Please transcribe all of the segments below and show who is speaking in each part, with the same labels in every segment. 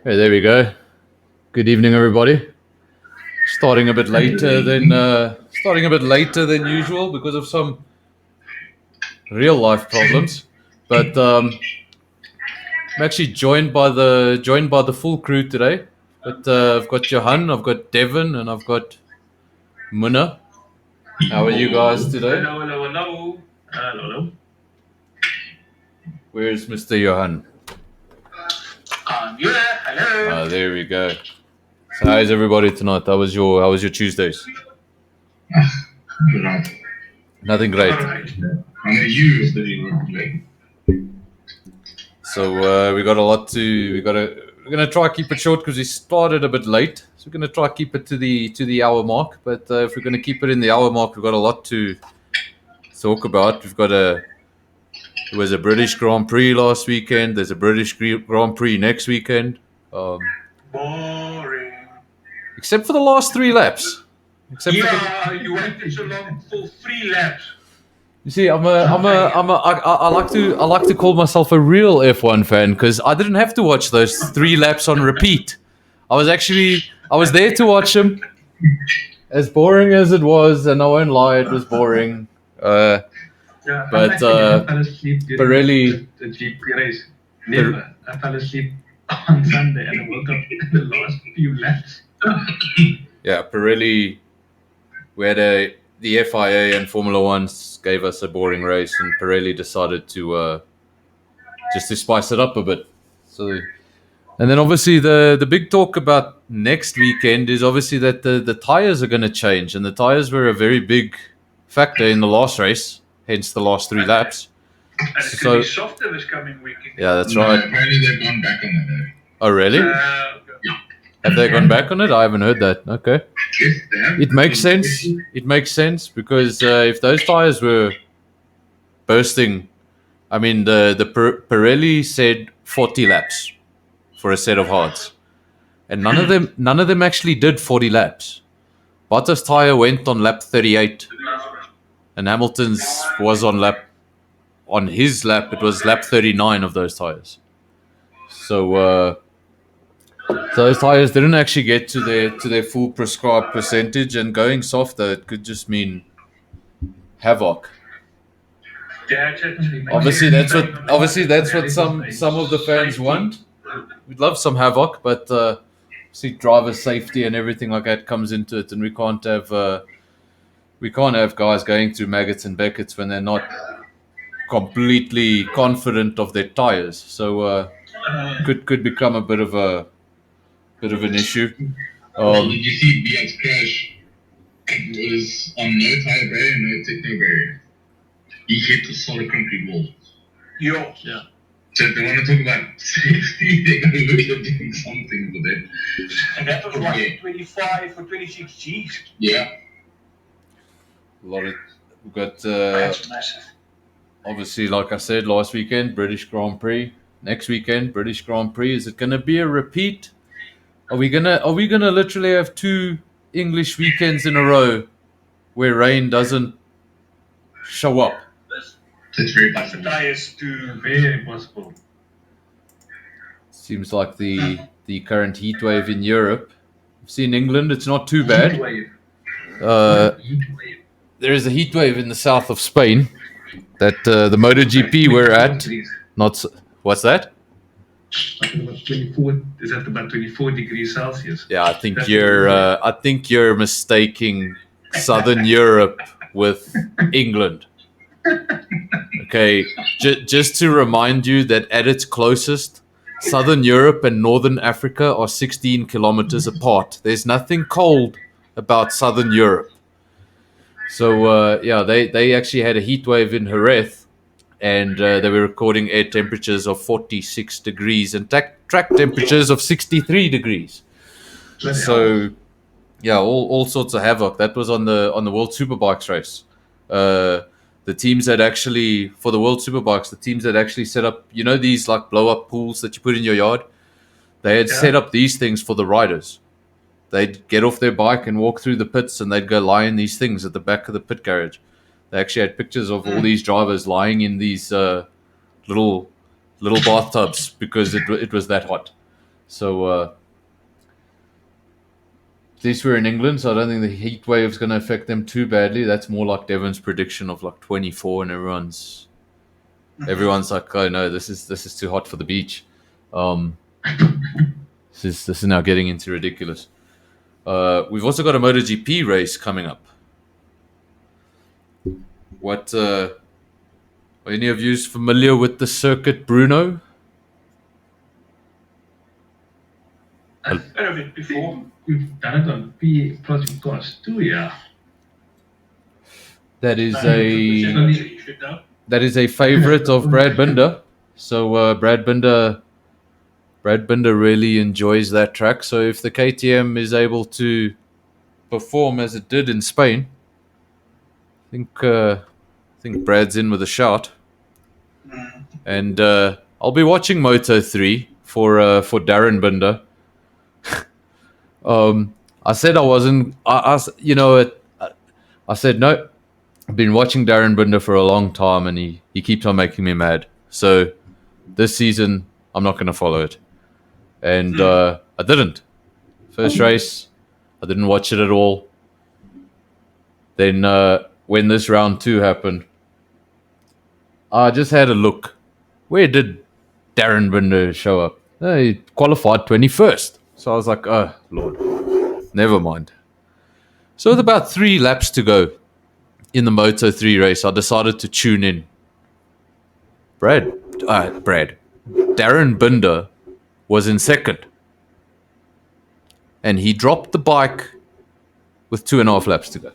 Speaker 1: Hey, there we go. Good evening, everybody. Starting a bit later than usual because of some real life problems. But I'm actually joined by the full crew today. But I've got Johan, I've got Devin, and I've got Munna. How are you guys today?
Speaker 2: Hello.
Speaker 1: Where's Mr. Johan?
Speaker 2: Hello.
Speaker 1: There we go. So how's everybody tonight? How was your Tuesdays?
Speaker 3: Right.
Speaker 1: Nothing great.
Speaker 3: I know you is the
Speaker 1: So we got a lot to. We're gonna try to keep it short because we started a bit late. So we're gonna try to keep it to the hour mark. But if we're gonna keep it in the hour mark, we've got a lot to talk about. There was a British Grand Prix last weekend. There's a British Grand Prix next weekend.
Speaker 2: Boring.
Speaker 1: Except for the last 3 laps.
Speaker 2: You waited so long for 3 laps.
Speaker 1: You see, I like to call myself a real F1 fan because I didn't have to watch those 3 laps on repeat. I was there to watch them. As boring as it was, and I won't lie, it was boring. But really,
Speaker 2: the GP race. Never. I fell asleep on Sunday and I woke up in the last few laps.
Speaker 1: Yeah, Pirelli, the FIA and Formula One gave us a boring race, and Pirelli decided to just to spice it up a bit. So, and then obviously the big talk about next weekend is obviously that the tires are going to change, and the tires were a very big factor in the last race, hence the last 3 laps.
Speaker 2: And it's going to be softer this coming weekend.
Speaker 1: Yeah, that's right.
Speaker 3: Apparently they've gone back on that.
Speaker 1: Oh, really? Have they gone back on it? I haven't heard that. Okay.
Speaker 3: Yes, they have.
Speaker 1: It makes sense. It makes sense because if those tires were bursting, I mean, the Pirelli said 40 laps for a set of hards, and none of them actually did 40 laps. Bottas' tire went on lap 38, and Hamilton's was on his lap. It was lap 39 of those tires. So those tires didn't actually get to their full prescribed percentage, and going softer it could just mean havoc. Obviously, that's what some of the fans want. We'd love some havoc, but see, driver safety and everything like that comes into it, and we can't have guys going through maggots and Beckett's when they're not completely confident of their tires. So could become a bit of an issue.
Speaker 3: Did you see Biat's crash? It was on no tire barrier, no techno barrier. He hit a solid concrete wall.
Speaker 2: Yeah.
Speaker 3: So if they want to talk about safety, they're going to look at doing something for them.
Speaker 2: And that was like 25 or 26 Gs.
Speaker 3: Yeah.
Speaker 1: A lot of we've got
Speaker 2: That's massive.
Speaker 1: obviously, like I said last weekend, British Grand Prix. Next weekend, British Grand Prix. Is it going to be a repeat? Are we gonna literally have 2 English weekends in a row where rain doesn't show up?
Speaker 3: It's very
Speaker 2: But the
Speaker 3: possible.
Speaker 2: tires too very possible.
Speaker 1: Seems like the current heat wave in Europe. See, in England, it's not too bad. There is a heat wave in the south of Spain that the MotoGP we're at. What's that?
Speaker 2: About 24. Is that about 24 degrees Celsius?
Speaker 1: Yeah, I think you're mistaking Southern Europe with England. Okay, just to remind you that at its closest, Southern Europe and Northern Africa are 16 kilometers apart. There's nothing cold about Southern Europe. So they actually had a heat wave in Jerez, and they were recording air temperatures of 46 degrees and track temperatures of 63 degrees. So, yeah, all sorts of havoc. That was on the World Superbikes race. The teams that actually, for the World Superbikes, the teams that actually set up, these like blow up pools that you put in your yard, they had set up these things for the riders. They'd get off their bike and walk through the pits, and they'd go lie in these things at the back of the pit garage. They actually had pictures of all these drivers lying in these little bathtubs because it was that hot. So at least we're in England, so I don't think the heat wave's going to affect them too badly. That's more like Devon's prediction of like 24, and everyone's like, oh no, this is too hot for the beach. This is now getting into ridiculous. We've also got a MotoGP race coming up. What are any of you familiar with the circuit, Bruno?
Speaker 2: I've heard of it before. We've done it on Project Cars too, yeah.
Speaker 1: That is
Speaker 2: You should know.
Speaker 1: that is a favorite of Brad Binder. So Brad Binder really enjoys that track. So if the KTM is able to perform as it did in Spain, I think Brad's in with a shot. And I'll be watching Moto 3 for Darren Binder. I said I wasn't. I said no. I've been watching Darren Binder for a long time, and he keeps on making me mad. So this season, I'm not going to follow it. And I didn't. First race, I didn't watch it at all. Then when this round 2 happened, I just had a look. Where did Darren Binder show up? He qualified 21st. So I was like, oh, Lord, never mind. So with about 3 laps to go in the Moto 3 race, I decided to tune in. Darren Binder was in second. And he dropped the bike with 2.5 laps to go.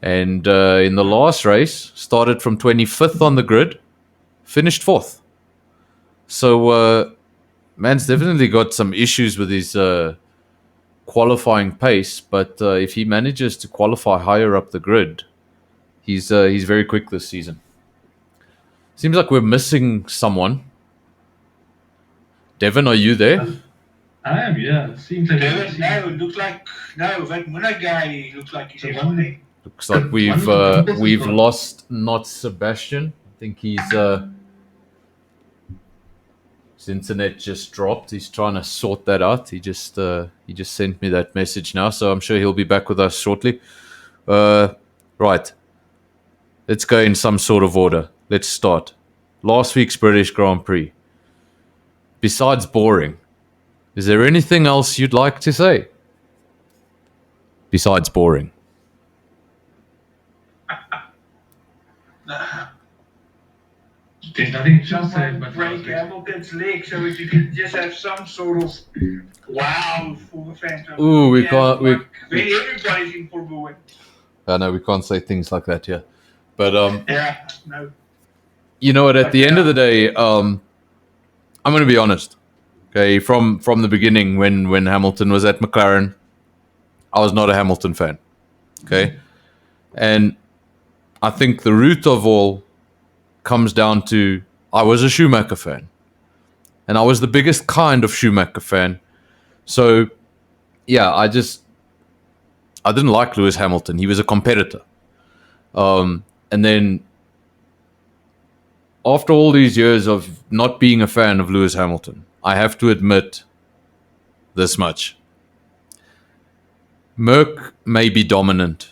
Speaker 1: And in the last race, started from 25th on the grid, finished 4th. So man's definitely got some issues with his qualifying pace, but if he manages to qualify higher up the grid, he's very quick this season. Seems like we're missing someone. Devon, are you there?
Speaker 2: I am, yeah. Seems like
Speaker 4: that Munna guy looks like he's everything.
Speaker 1: Looks like we've lost not Sebastian. I think his internet just dropped. He's trying to sort that out. He just sent me that message now, so I'm sure he'll be back with us shortly. Right. Let's go in some sort of order. Let's start. Last week's British Grand Prix. Besides boring, is there anything else you'd like to say? Besides boring.
Speaker 2: There's nothing to say, but
Speaker 4: Break Hamilton's leg so that you can just have some sort of wow for the fans.
Speaker 1: Ooh, we can't.
Speaker 4: Where everybody's in for the win.
Speaker 1: I know we can't say things like that here, but
Speaker 4: Yeah, no.
Speaker 1: you know what? At the end of the day, I'm going to be honest. Okay, from the beginning, when Hamilton was at McLaren, I was not a Hamilton fan. Okay, and I think the root of all comes down to I was a Schumacher fan, and I was the biggest kind of Schumacher fan. So, yeah, I didn't like Lewis Hamilton. He was a competitor, and then after all these years of not being a fan of Lewis Hamilton, I have to admit this much. Merck may be dominant.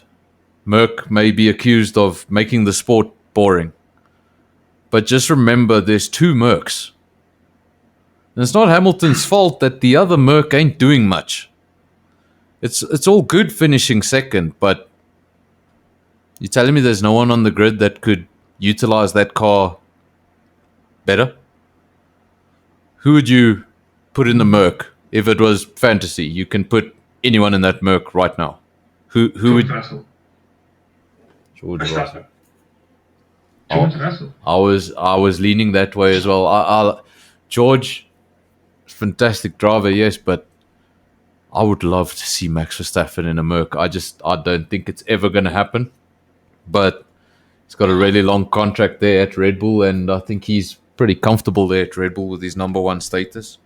Speaker 1: Merck may be accused of making the sport boring. But just remember, there's 2 Mercs. And it's not Hamilton's fault that the other Merc ain't doing much. It's all good finishing second, but you're telling me there's no one on the grid that could utilize that car better? Who would you put in the Merc if it was fantasy? You can put anyone in that Merc right now. Who would?
Speaker 2: Russell.
Speaker 1: George Russell.
Speaker 2: George Russell.
Speaker 1: I was leaning that way as well. George, fantastic driver, yes, but I would love to see Max Verstappen in a Merc. I don't think it's ever going to happen. But he's got a really long contract there at Red Bull, and I think he's pretty comfortable there at Red Bull with his number 1 status.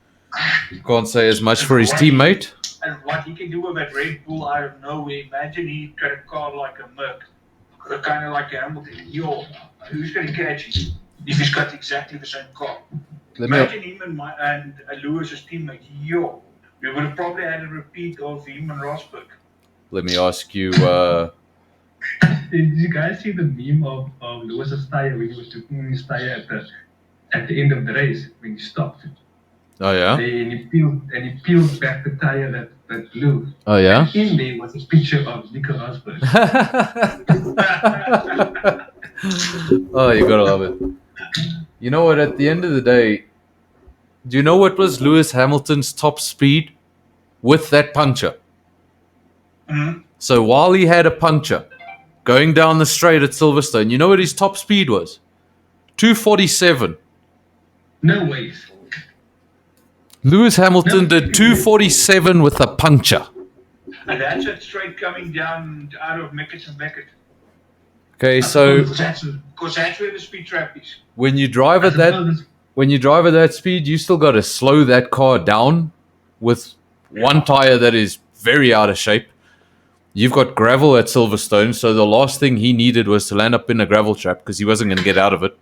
Speaker 1: Can't say as much for his teammate.
Speaker 4: And what he can do with that Red Bull out of nowhere. Imagine he got a car like a Merc. Kind of like a Hamilton. Who's going to catch him if he's got exactly the same car? Imagine him and Lewis's teammate. Yo, we would have probably had a repeat of him and Rosberg.
Speaker 1: Let me ask you.
Speaker 2: Did you guys see the meme of Lewis's tire when he was looking his tire at the end of the race when he stopped?
Speaker 1: Oh yeah.
Speaker 2: And he peeled back the tire that blew.
Speaker 1: Oh yeah.
Speaker 2: And in there was a picture of Nico Rosberg.
Speaker 1: Oh, you gotta love it. You know what? At the end of the day, do you know what was Lewis Hamilton's top speed with that puncture?
Speaker 4: Mm-hmm.
Speaker 1: So while he had a puncture going down the straight at Silverstone, you know what his top speed was? 247.
Speaker 2: No ways.
Speaker 1: Lewis Hamilton did 247 with a puncture.
Speaker 4: And that's it straight coming down out of Mickett and Beckett.
Speaker 1: Okay, so
Speaker 4: Because that's where the speed trap is.
Speaker 1: when you drive at that speed, you still got to slow that car down with one tire that is very out of shape. You've got gravel at Silverstone, so the last thing he needed was to land up in a gravel trap because he wasn't going to get out of it.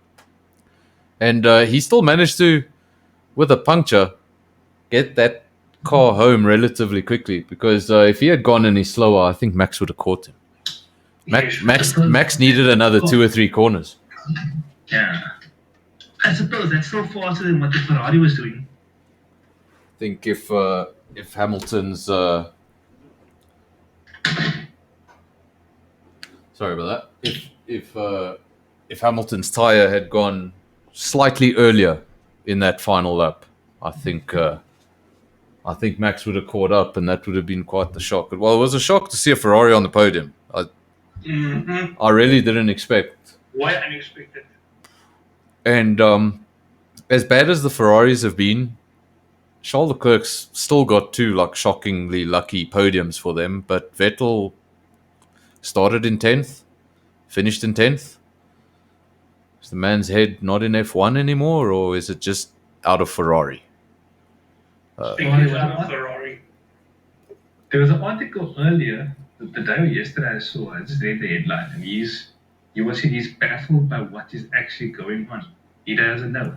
Speaker 1: And he still managed to, with a puncture, get that car home relatively quickly because if he had gone any slower, I think Max would have caught him. Max needed another 2 or 3 corners.
Speaker 2: Yeah. I suppose that's so faster than what the Ferrari was doing.
Speaker 1: I think if Hamilton's sorry about that. If Hamilton's tire had gone slightly earlier in that final lap, I think Max would have caught up, and that would have been quite the shock. Well, it was a shock to see a Ferrari on the podium. I really didn't expect.
Speaker 4: Why unexpected?
Speaker 1: And as bad as the Ferraris have been, Charles Leclerc's still got 2 shockingly lucky podiums for them. But Vettel started in 10th, finished in 10th. Is the man's head not in F1 anymore, or is it just out of Ferrari?
Speaker 4: I think it's out of Ferrari.
Speaker 2: There was an article earlier, the day or yesterday I saw, I just read the headline, and you will see he's baffled by what is actually going on. He doesn't know.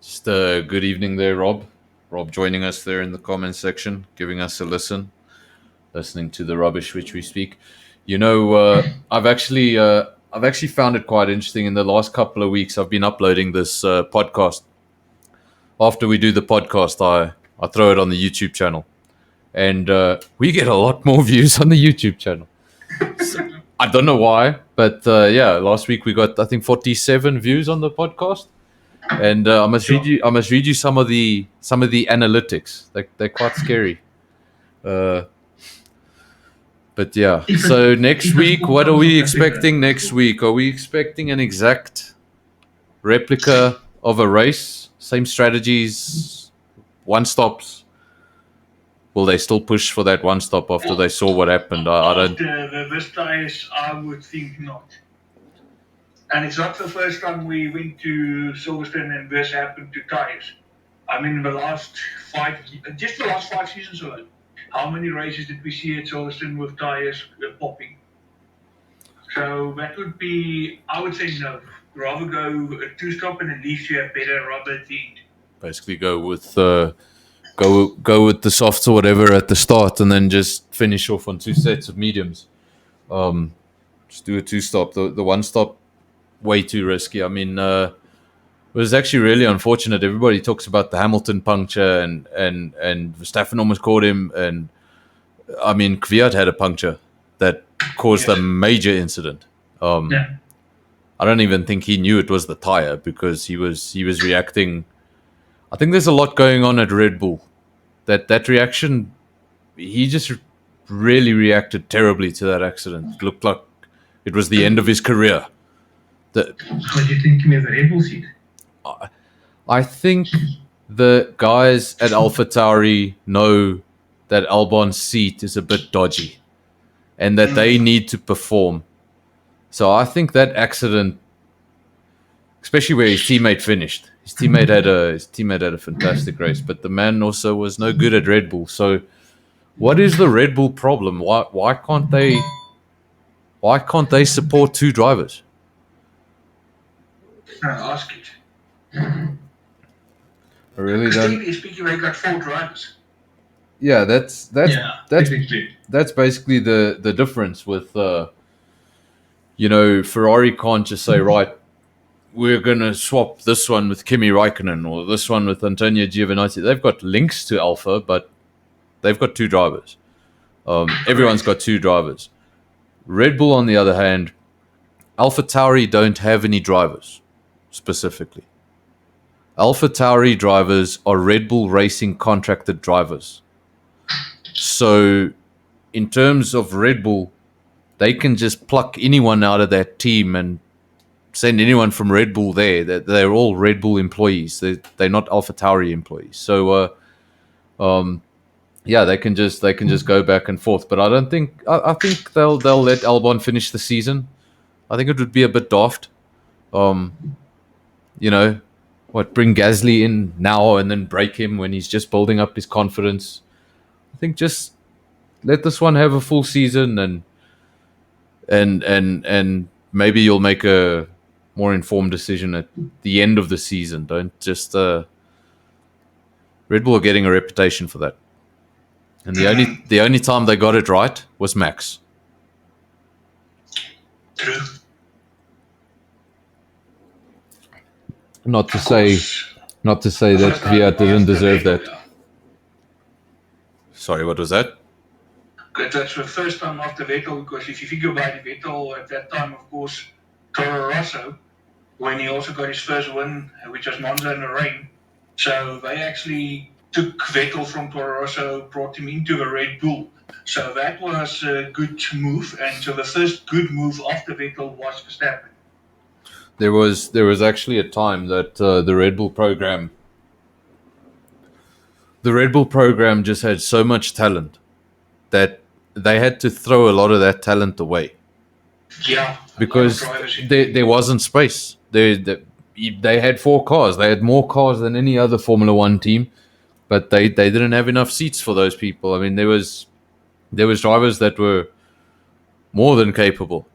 Speaker 1: Just good evening there, Rob. Rob joining us there in the comments section, giving us a listening to the rubbish which we speak. You know, I've actually found it quite interesting. In the last couple of weeks, I've been uploading this podcast. After we do the podcast, I throw it on the YouTube channel. And we get a lot more views on the YouTube channel. So, I don't know why, but last week we got, I think, 47 views on the podcast. And I must read you some of the analytics. They're quite scary. But yeah. So next week, what are we expecting next week? Are we expecting an exact replica of a race? Same strategies, one stops? Will they still push for that one stop after they saw what happened? I don't.
Speaker 4: This tires, I would think not. And it's not the first time we went to Silverstone and this happened to tires. I mean, the last 5 seasons alone. How many races did we see at Silverstone with tires popping? So that would be, I would say no. Rather go a 2-stop and at least you have better rubber at the end.
Speaker 1: Basically, go with the softs or whatever at the start, and then just finish off on 2 sets of mediums. Just do a 2-stop. The 1-stop, way too risky. I mean, it was actually really unfortunate. Everybody talks about the Hamilton puncture, and Verstappen almost caught him, and I mean, Kvyat had a puncture that caused a major incident. I don't even think he knew it was the tire because he was reacting. I think there's a lot going on at Red Bull. That reaction, he just really reacted terribly to that accident. It looked like it was the end of his career.
Speaker 2: What do you think he made the Red Bull seat?
Speaker 1: I think the guys at AlphaTauri know that Albon's seat is a bit dodgy and that they need to perform. So I think that accident, especially where his teammate finished, his teammate had a fantastic race, but the man also was no good at Red Bull. So what is the Red Bull problem? Why can't they support 2 drivers?
Speaker 4: Ask it.
Speaker 1: I really
Speaker 4: Because
Speaker 1: don't.
Speaker 4: technically speaking, they got 4 drivers.
Speaker 1: Yeah, that's
Speaker 2: Yeah, technically.
Speaker 1: that's basically the difference with Ferrari can't just say, right, we're gonna swap this one with Kimi Raikkonen or this one with Antonio Giovinazzi. They've got links to Alpha, but they've got 2 drivers. Everyone's got 2 drivers. Red Bull, on the other hand, Alpha Tauri don't have any drivers specifically. Alpha Tauri drivers are Red Bull Racing contracted drivers. So, in terms of Red Bull, they can just pluck anyone out of that team and send anyone from Red Bull there. They're all Red Bull employees. They're not Alpha Tauri employees. So, yeah, they can just go back and forth. But I don't think I think they'll let Albon finish the season. I think it would be a bit daft. Bring Gasly in now and then break him when he's just building up his confidence. I think just let this one have a full season and maybe you'll make a more informed decision at the end of the season. Don't just Red Bull are getting a reputation for that. And the only time they got it right was Max.
Speaker 4: True.
Speaker 1: Not to say that Kvyat didn't deserve that. Sorry, what was that?
Speaker 4: That's the first time after Vettel, because if you think about it, Vettel at that time, of course, Toro Rosso, when he also got his first win, which was Monza in the rain. So they actually took Vettel from Toro Rosso, brought him into the Red Bull. So that was a good move. And so the first good move after Vettel was Verstappen.
Speaker 1: There was actually a time that the Red Bull program just had so much talent that they had to throw a lot of that talent away.
Speaker 4: Yeah.
Speaker 1: Because there wasn't space. They had 4 cars. They had more cars than any other Formula One team, but they didn't have enough seats for those people. I mean, there was drivers that were more than capable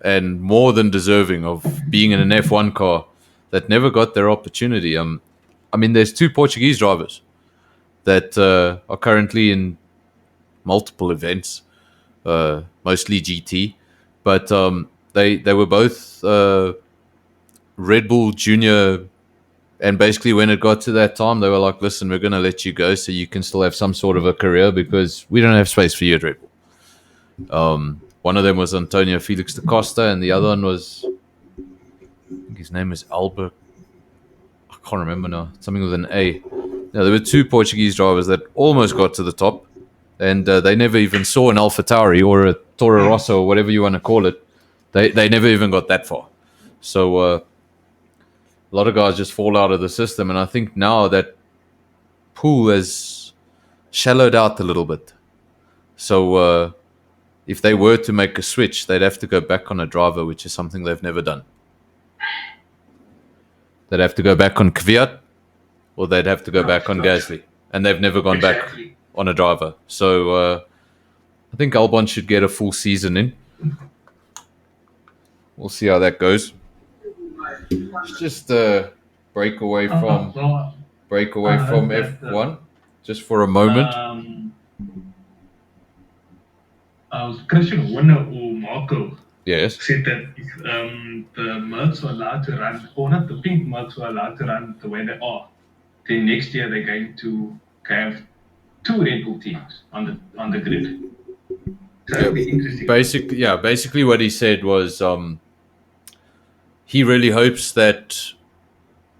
Speaker 1: and more than deserving of being in an F1 car that never got their opportunity. I mean, there's 2 Portuguese drivers that are currently in multiple events, mostly GT, but they were both Red Bull Junior, and basically when it got to that time, they were like, listen, we're going to let you go so you can still have some sort of a career because we don't have space for you at Red Bull. One of them was Antonio Felix da Costa, and the other one was, I think his name is Albert. I can't remember now. Something with an A. Now, there were 2 Portuguese drivers that almost got to the top, and they never even saw an Alpha Tauri or a Toro Rosso or whatever you want to call it. They never even got that far. So a lot of guys just fall out of the system, and I think now that pool has shallowed out a little bit. So if they were to make a switch, they'd have to go back on a driver, which is something they've never done. They'd have to go back on Kvyat, or they'd have to go back on Gasly. And they've never gone back on a driver. So I think Albon should get a full season in. We'll see how that goes. It's just break away from F1 just for a moment.
Speaker 2: Christian Horner or Marco
Speaker 1: Yes.
Speaker 2: said that if the Mercs were allowed to run, or not the pink Mercs were allowed to run the way they are, then next year they're going to have 2 Red Bull teams on the grid. So that'll be interesting.
Speaker 1: Basically what he said was he really hopes that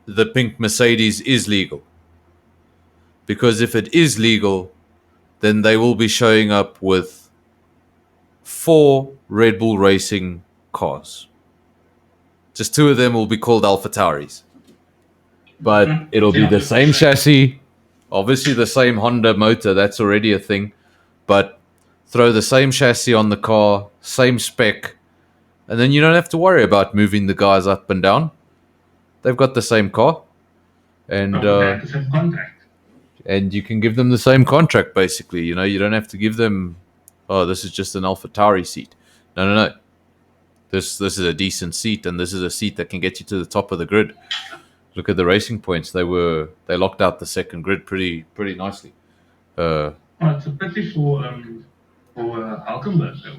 Speaker 1: the pink Mercedes is legal. Because if it is legal, then they will be showing up with 4 Red Bull Racing cars. Just 2 of them will be called Alpha Tauris. But it'll be the same chassis, obviously the same Honda motor, that's already a thing. But throw the same chassis on the car, same spec, and then you don't have to worry about moving the guys up and down. They've got the same car. And
Speaker 2: the same contract.
Speaker 1: And you can give them the same contract, basically. You know, you don't have to give them, oh, this is just an Alpha Tauri seat. No. This is a decent seat, and this is a seat that can get you to the top of the grid. look at the racing points. They locked out the second grid pretty nicely.
Speaker 2: It's a pity for Hulkenberg though,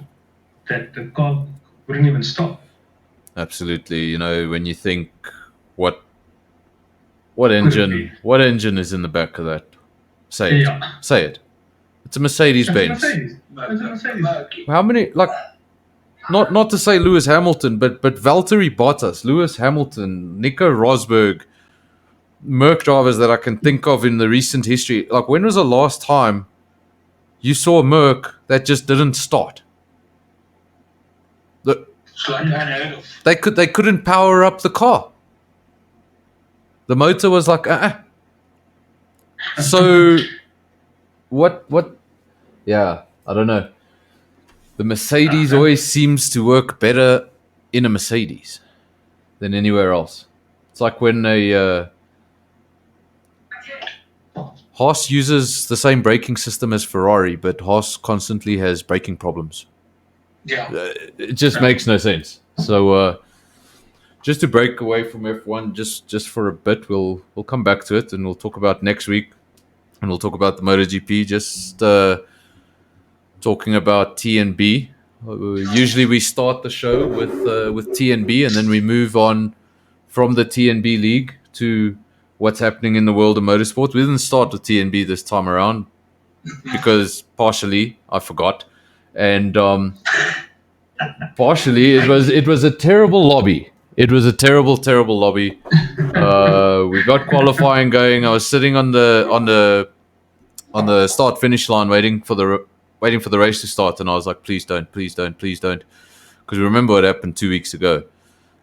Speaker 2: that the car wouldn't even stop.
Speaker 1: Absolutely. You know, when you think what engine is in the back of that? Say it.
Speaker 2: Yeah.
Speaker 1: Say it. It's a Mercedes Benz.
Speaker 2: It's a Mercedes.
Speaker 1: How many, like, not to say Lewis Hamilton, but Valtteri Bottas, Lewis Hamilton, Nico Rosberg, Merc drivers that I can think of in the recent history. Like, when was the last time you saw a Merc that just didn't start?
Speaker 4: It's like unheard of.
Speaker 1: They couldn't power up the car. The motor was like, So, what? Yeah, I don't know. The Mercedes always seems to work better in a Mercedes than anywhere else. It's like when Haas uses the same braking system as Ferrari, but Haas constantly has braking problems.
Speaker 4: Yeah.
Speaker 1: It just makes no sense. So, just to break away from F1, just for a bit, we'll come back to it and we'll talk about next week, and we'll talk about the MotoGP. Just talking about TnB. Usually we start the show with TnB, and then we move on from the TnB league to what's happening in the world of motorsport. We didn't start with TnB this time around because partially I forgot, and partially it was a terrible lobby. It was a terrible lobby. We got qualifying going. I was sitting on the start finish line waiting for the race to start, and I was like, please don't, because remember what happened 2 weeks ago.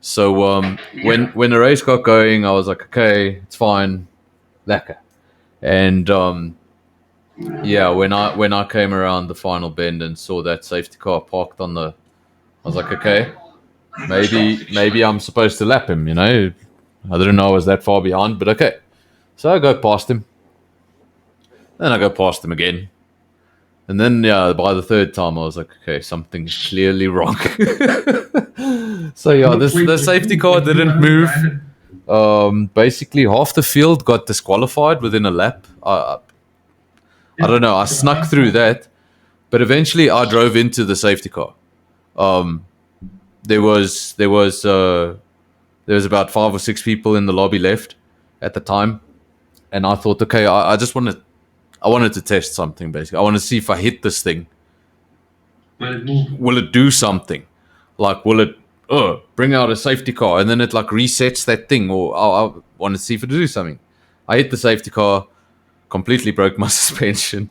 Speaker 1: So when the race got going, I was like, okay, it's fine, lekker. And when I came around the final bend and saw that safety car parked I was like, okay, maybe I'm supposed to lap him, you know. I didn't know I was that far behind, but okay. So I go past him. Then I go past him again. And then, by the third time, I was like, okay, something's clearly wrong. So, the safety car didn't move. Basically, half the field got disqualified within a lap. I don't know. I snuck through that. But eventually, I drove into the safety car. There was about 5 or 6 people in the lobby left at the time. And I thought, okay, I wanted to test something, basically. I want to see if I hit this thing,
Speaker 2: Will it move?
Speaker 1: will it do something? Like, will it bring out a safety car and then it like resets that thing? Or I want to see if it do something. I hit the safety car, completely broke my suspension,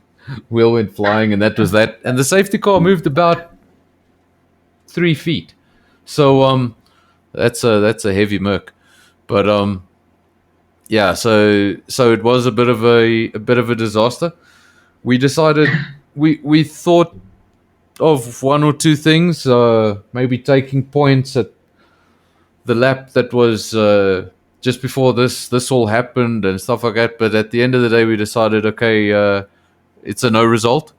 Speaker 1: wheel went flying, and that was that. And the safety car moved about 3 feet. So that's a heavy Merc. But yeah, so it was a bit of a disaster. We decided we thought of one or two things, maybe taking points at the lap that was just before this all happened and stuff like that. But at the end of the day, we decided, okay, it's a no result.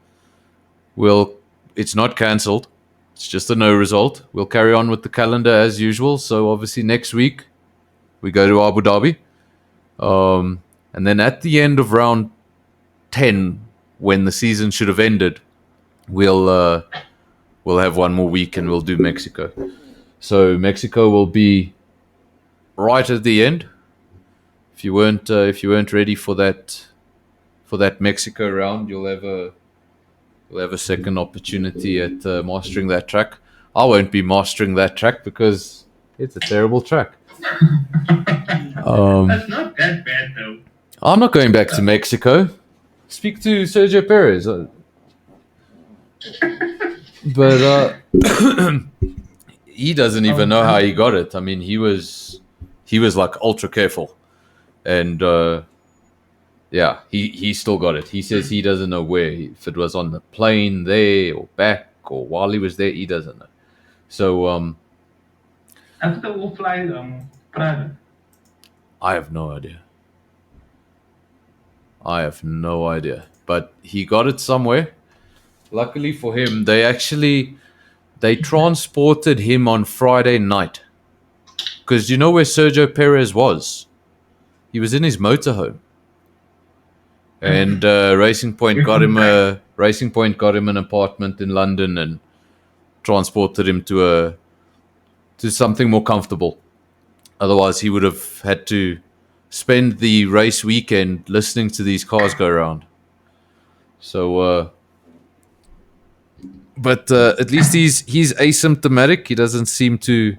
Speaker 1: It's not cancelled. It's just a no result. We'll carry on with the calendar as usual. So obviously next week we go to Abu Dhabi. And then at the end of round 10, when the season should have ended, we'll have one more week and we'll do Mexico. So Mexico will be right at the end. If you weren't ready for that Mexico round, you'll have a second opportunity at mastering that track. I won't be mastering that track because it's a terrible track.
Speaker 2: That's not that bad though.
Speaker 1: I'm not going back to Mexico. Speak to Sergio Perez. But he doesn't even know how he got it. I mean, he was like ultra careful, and yeah, he still got it. He says he doesn't know where, if it was on the plane there or back or while he was there, he doesn't know. So
Speaker 2: After they all fly private.
Speaker 1: I have no idea. But he got it somewhere. Luckily for him, they transported him on Friday night. Because you know where Sergio Perez was? he was in his motorhome, and Racing Point got him an apartment in London and transported him to something more comfortable. Otherwise, he would have had to spend the race weekend listening to these cars go around. So, but at least he's asymptomatic. He doesn't seem to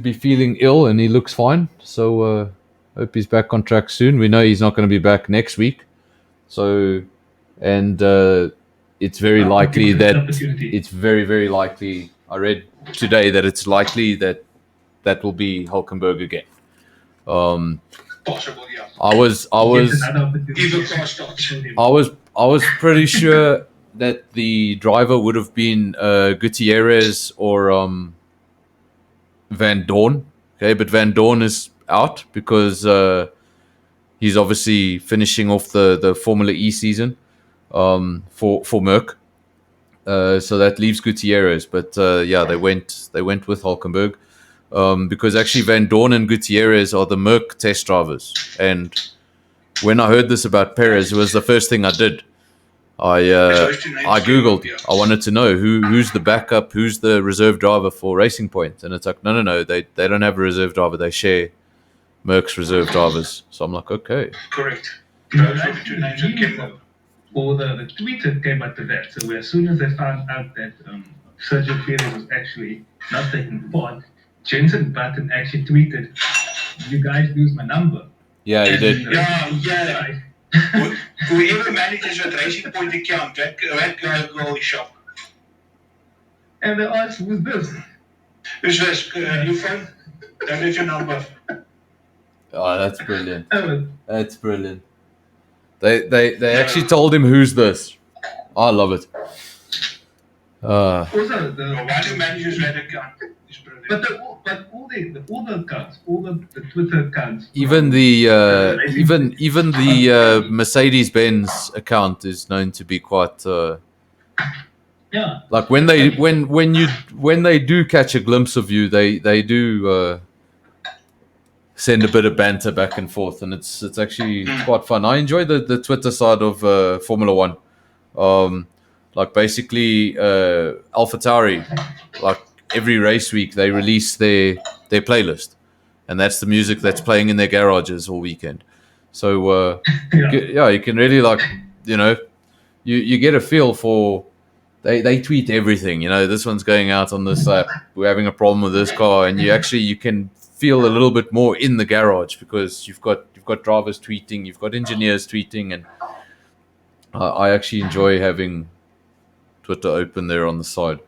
Speaker 1: be feeling ill, and he looks fine. So, hope he's back on track soon. We know he's not going to be back next week. So, and it's very likely that it's very, very likely. I read today that it's likely that will be Hulkenberg again.
Speaker 4: Possible, yeah.
Speaker 1: I was pretty sure that the driver would have been Gutierrez or Van Dorn. Okay, but Van Dorn is out because he's obviously finishing off the Formula E season for Merck. So that leaves Gutierrez, but yeah, they went with Hulkenberg. Because actually Van Dorn and Gutierrez are the Merck test drivers. And when I heard this about Perez, it was the first thing I did. I Googled. I wanted to know who's the backup, who's the reserve driver for Racing Point. And it's like, no, they don't have a reserve driver. They share Merck's reserve drivers. So I'm like, okay.
Speaker 2: Correct. Those are the two names that came up. Or the tweet that came out to that. So as soon as they found out that Sergio Perez was actually not taking part, Jensen Button actually tweeted, "You guys lose my number."
Speaker 1: Yeah, he did.
Speaker 4: Yeah. Whoever manages that Racing Point account, that guy will be shocked.
Speaker 2: And they asked, "Who's this?"
Speaker 4: Who's this? Your phone? That is your number.
Speaker 1: Oh, that's brilliant. That's brilliant. They actually told him, "Who's this?" I love it.
Speaker 2: Also, the
Speaker 4: one who manages that account is brilliant.
Speaker 2: But all the accounts, all the Twitter accounts,
Speaker 1: even the Mercedes-Benz account is known to be quite
Speaker 2: yeah.
Speaker 1: like when they do catch a glimpse of you, they do send a bit of banter back and forth, and it's actually quite fun. I enjoy the Twitter side of Formula One. Like basically AlphaTauri, like every race week they release their playlist, and that's the music that's playing in their garages all weekend. So you can really you get a feel for they tweet everything. This one's going out on this lap. We're having a problem with this car, and you can feel a little bit more in the garage because you've got drivers tweeting, you've got engineers tweeting, and I actually enjoy having Twitter open there on the side.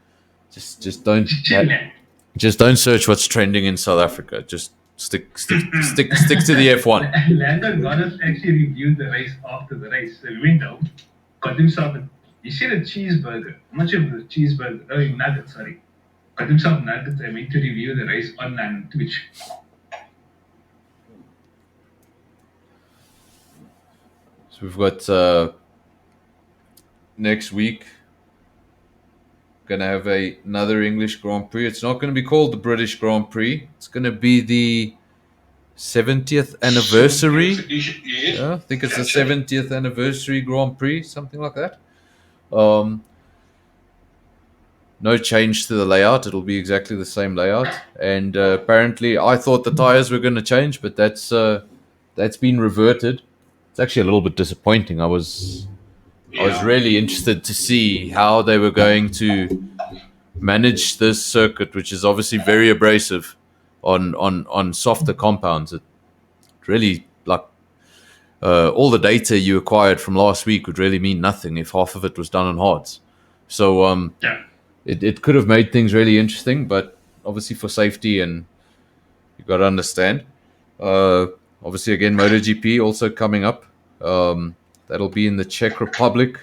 Speaker 1: Just don't search what's trending in South Africa. Just stick to the F1.
Speaker 2: Lando Norris actually reviewed the race after the race. So he went home, got himself he said a cheeseburger. I'm not sure if it was a cheeseburger. No, nuggets, sorry. Got himself nuggets and went to review the race online on Twitch.
Speaker 1: So we've got next week going to have another English Grand Prix. It's not going to be called the British Grand Prix. It's going to be the 70th anniversary.
Speaker 4: Yes.
Speaker 1: Yeah, I think it's the 70th anniversary Grand Prix, something like that. No change to the layout. It'll be exactly the same layout. And apparently, I thought the tires were going to change, but that's been reverted. It's actually a little bit disappointing. I was really interested to see how they were going to manage this circuit, which is obviously very abrasive on softer compounds. It really, like, all the data you acquired from last week would really mean nothing if half of it was done on hards. So it could have made things really interesting, but obviously for safety, and you've got to understand. Obviously, again, MotoGP also coming up. That'll be in the Czech Republic,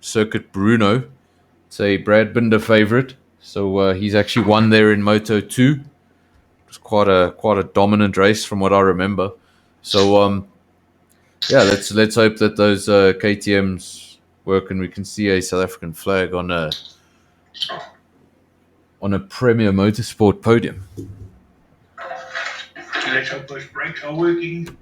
Speaker 1: Circuit Brno. It's a Brad Binder favorite. So he's actually won there in Moto 2. It was quite a dominant race from what I remember. So let's hope that those KTMs work and we can see a South African flag on a Premier Motorsport podium.
Speaker 4: Let's hope those brakes are working.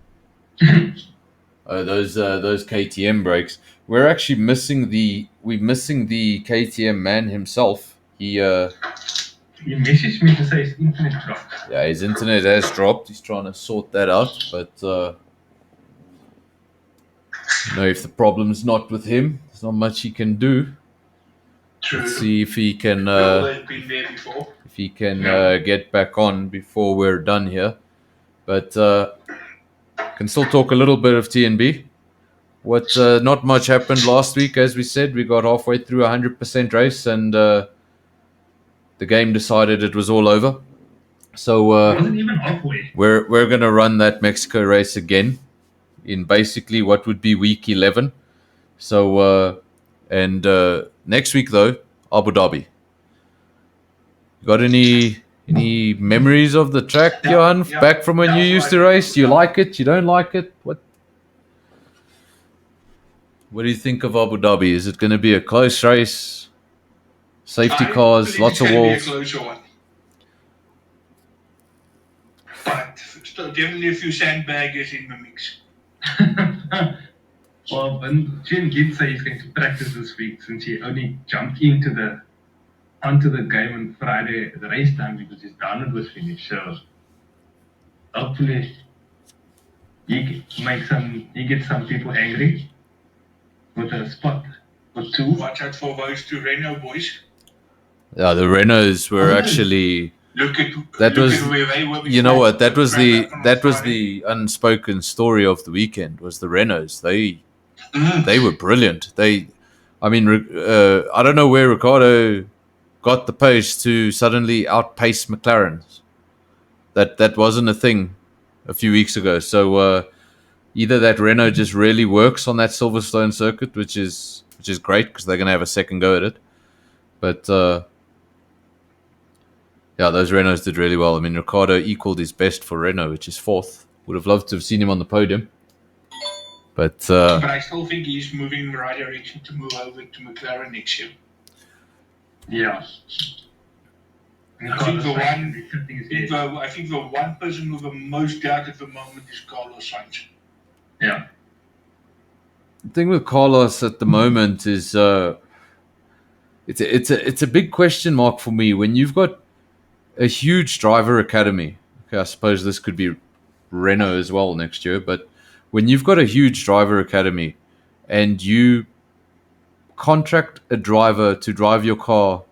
Speaker 1: Those KTM brakes. We're actually missing the KTM man himself. He
Speaker 2: messaged me to say his internet dropped.
Speaker 1: Yeah, his internet has dropped. He's trying to sort that out, but if the problem's not with him, there's not much he can do.
Speaker 4: True.
Speaker 1: Let's see if he can
Speaker 4: been there before.
Speaker 1: Get back on before we're done here. But can still talk a little bit of TnB. Not much happened last week, as we said. We got halfway through a 100% race, and the game decided it was all over. So
Speaker 2: It wasn't even halfway.
Speaker 1: we're gonna run that Mexico race again in basically what would be week 11. So next week though, Abu Dhabi. Got any memories of the track, Johan? Back from when you used to race? Do you like it? You don't like it? What do you think of Abu Dhabi? Is it going to be a close race? Safety cars, lots of walls.
Speaker 4: Be a closer one. But still, definitely a few sandbaggers in the mix.
Speaker 2: Well, Jen did say he's going to practice this week since he only jumped onto the game on Friday at the race time because his download was finished. So hopefully he gets some people angry with a spot or two.
Speaker 4: Watch out for those two Renault boys.
Speaker 1: Yeah, the Renaults were actually.
Speaker 4: Look at where they were.
Speaker 1: You know what? That was the unspoken story of the weekend. Was the Renaults? They were brilliant. I don't know where Ricardo got the pace to suddenly outpace McLaren's. That wasn't a thing a few weeks ago. So either that Renault just really works on that Silverstone circuit, which is great because they're going to have a second go at it. But those Renaults did really well. I mean, Ricardo equaled his best for Renault, which is 4th. Would have loved to have seen him on the podium. But
Speaker 4: I still think he's moving in the right direction to move over to McLaren next year.
Speaker 2: Yeah.
Speaker 4: I think the one person with the most doubt at the moment is Carlos Sainz.
Speaker 2: Yeah.
Speaker 1: The thing with Carlos at the moment is it's a big question mark for me. When you've got a huge driver academy, okay, I suppose this could be Renault as well next year, but when you've got a huge driver academy and you contract a driver to drive your car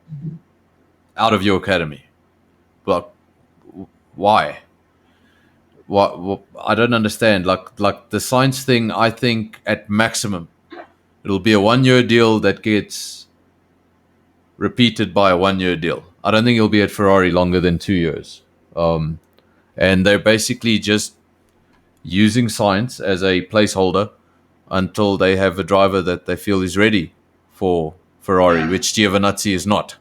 Speaker 1: out of your academy, but why? What I don't understand. Like the Sainz thing, I think at maximum it'll be a 1-year deal that gets repeated by a 1-year deal. I don't think he'll be at Ferrari longer than 2 years. And they're basically just using Sainz as a placeholder until they have a driver that they feel is ready for Ferrari, which Giovinazzi is not.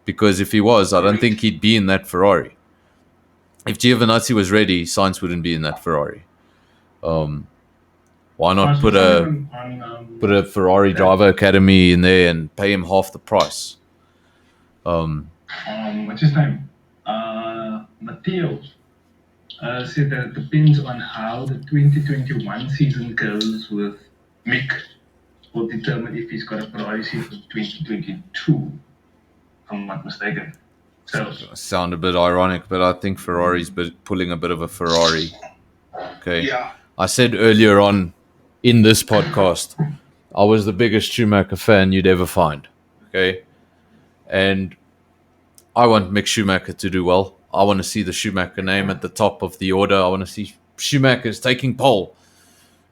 Speaker 1: Because if he was, I don't think he'd be in that Ferrari. If Giovinazzi was ready, Sainz wouldn't be in that Ferrari. Why not put a Ferrari driver academy in there and pay him half the price?
Speaker 2: What's his name? Matteo said that it depends on how the 2021 season goes with Mick will determine if he's got a Ferrari seat for 2022. If I'm not mistaken. So
Speaker 1: sound a bit ironic, but I think Ferrari's pulling a bit of a Ferrari. Okay.
Speaker 4: Yeah.
Speaker 1: I said earlier on in this podcast, I was the biggest Schumacher fan you'd ever find. Okay. And I want Mick Schumacher to do well. I want to see the Schumacher name at the top of the order. I want to see Schumacher's taking pole.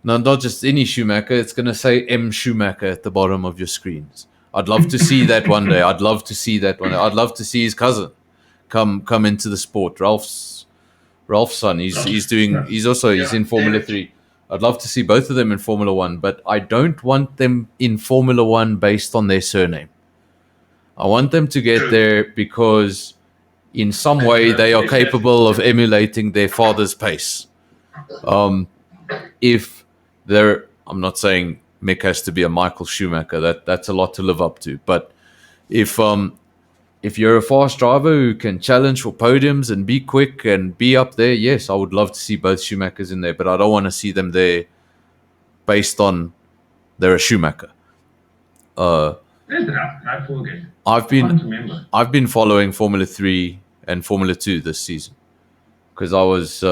Speaker 1: No, not just any Schumacher. It's going to say M. Schumacher at the bottom of your screens. I'd love to see that one day. I'd love to see his cousin come into the sport. Ralph's son. He's in Formula 3. I'd love to see both of them in Formula 1, but I don't want them in Formula 1 based on their surname. I want them to get there because in some way they are capable of emulating their father's pace. I'm not saying Mick has to be a Michael Schumacher. That's a lot to live up to. But if if you're a fast driver who can challenge for podiums and be quick and be up there, yes, I would love to see both Schumachers in there, but I don't want to see them there based on they're a Schumacher.
Speaker 2: There's right for again.
Speaker 1: I've
Speaker 2: I can't
Speaker 1: been
Speaker 2: remember.
Speaker 1: I've been following Formula 3 and Formula 2 this season because I was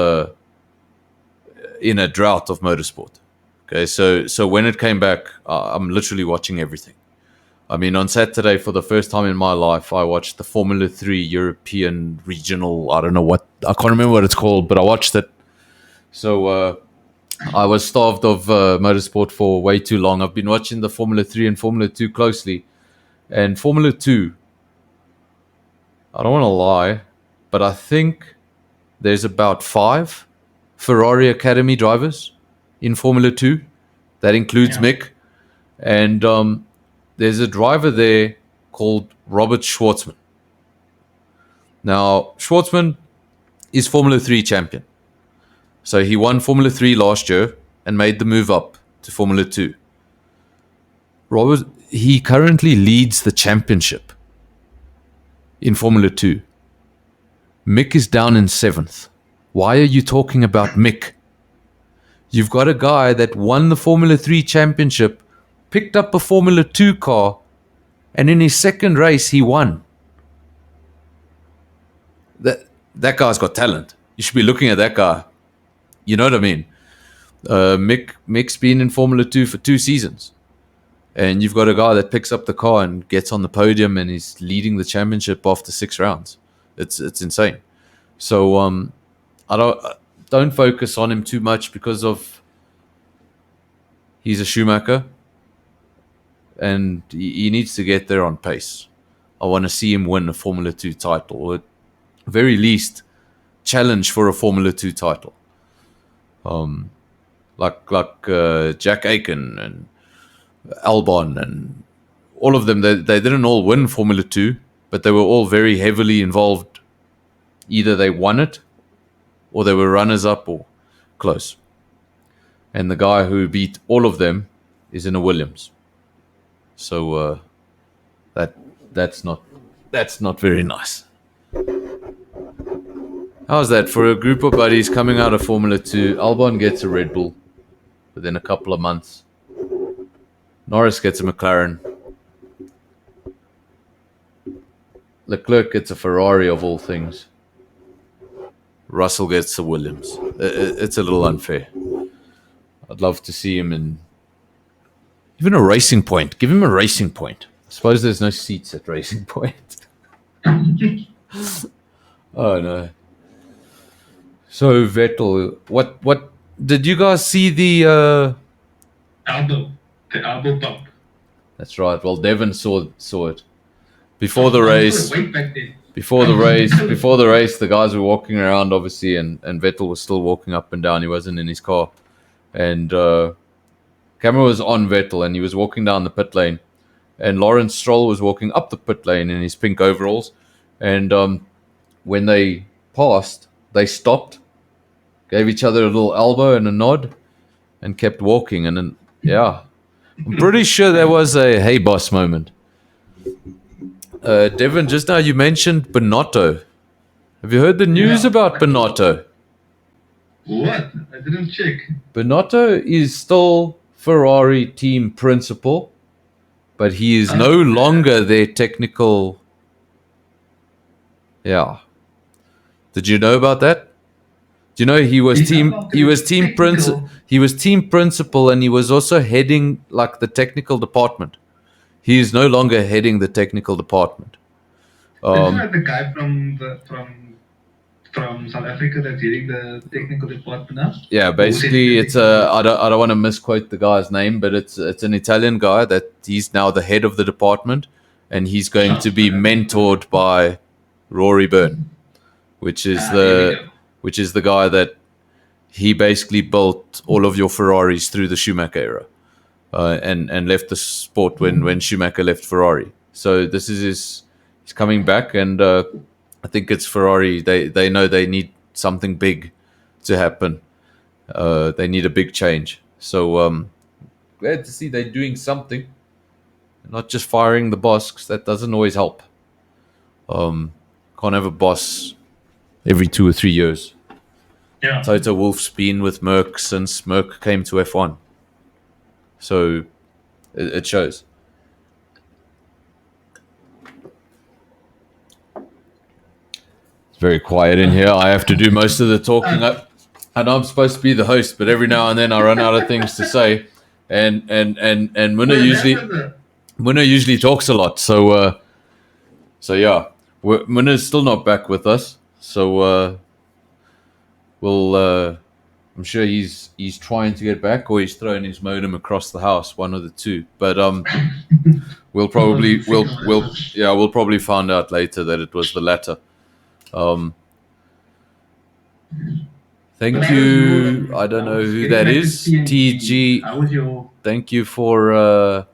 Speaker 1: in a drought of motorsport. Okay, so when it came back, I'm literally watching everything. I mean, on Saturday, for the first time in my life, I watched the Formula 3 European Regional. I don't know what, I can't remember what it's called, but I watched it. So I was starved of motorsport for way too long. I've been watching the Formula 3 and Formula 2 closely. And Formula 2, I don't want to lie, but I think there's about 5 Ferrari Academy drivers in Formula 2. That includes Mick. And there's a driver there called Robert Schwartzman. Now, Schwartzman is Formula 3 champion. So he won Formula 3 last year and made the move up to Formula 2. Robert, he currently leads the championship in Formula 2. Mick is down in 7th. Why are you talking about Mick? You've got a guy that won the Formula 3 championship, picked up a Formula 2 car, and in his second race, he won. That guy's got talent. You should be looking at that guy. You know what I mean? Mick's been in Formula 2 for 2 seasons. And you've got a guy that picks up the car and gets on the podium and is leading the championship after 6 rounds. It's insane. So I don't focus on him too much because of he's a Schumacher and he needs to get there on pace. I want to see him win a Formula 2 title, or at very least challenge for a Formula 2 title. Like Jack Aiken and Albon and all of them, they didn't all win Formula 2, but they were all very heavily involved. Either they won it or they were runners-up or close. And the guy who beat all of them is in a Williams. So that's not very nice. How's that? For a group of buddies coming out of Formula 2, Albon gets a Red Bull within a couple of months. Norris gets a McLaren. Leclerc gets a Ferrari of all things. Russell gets a Williams. It's a little unfair. I'd love to see him in even a Racing Point. Give him a Racing Point. I suppose there's no seats at Racing Point. Oh no. So Vettel, what did you guys see the
Speaker 2: elbow pump.
Speaker 1: That's right. Well, Devon saw it before the race. Before the race, the guys were walking around, obviously, and Vettel was still walking up and down. He wasn't in his car, and camera was on Vettel, and he was walking down the pit lane, and Lawrence Stroll was walking up the pit lane in his pink overalls, and when they passed, they stopped, gave each other a little elbow and a nod, and kept walking, and then I'm pretty sure there was a hey boss moment. Devon, just now you mentioned Binotto. Have you heard the news about Binotto?
Speaker 3: What? I didn't check.
Speaker 1: Binotto is still Ferrari team principal, but he is no longer their technical. Yeah. Did you know about that? Do you know he was team principal, and he was also heading like the technical department. He is no longer heading the technical department.
Speaker 3: Isn't that the guy from South Africa that's heading the technical department now?
Speaker 1: Yeah, basically it's I don't want to misquote the guy's name, but it's an Italian guy that he's now the head of the department, and he's going to be mentored by Rory Byrne, which is the guy that he basically built all of your Ferraris through the Schumacher era. And left the sport when Schumacher left Ferrari. So this is he's coming back, and I think it's Ferrari. They know they need something big to happen. They need a big change. So glad to see they're doing something, not just firing the boss, because that doesn't always help. Can't have a boss every 2 or 3 years.
Speaker 2: Yeah.
Speaker 1: Toto Wolff's been with Merck since Merck came to F1. So it shows. It's very quiet in here. I have to do most of the talking. I know I'm supposed to be the host, but every now and then I run out of things to say. And Munna usually talks a lot. So yeah. Munna's still not back with us. So I'm sure he's trying to get back, or he's throwing his modem across the house, one of the two. But we'll probably find out later that it was the latter. Thank you. I don't know who that is. TG.
Speaker 2: How was your...
Speaker 1: Thank you for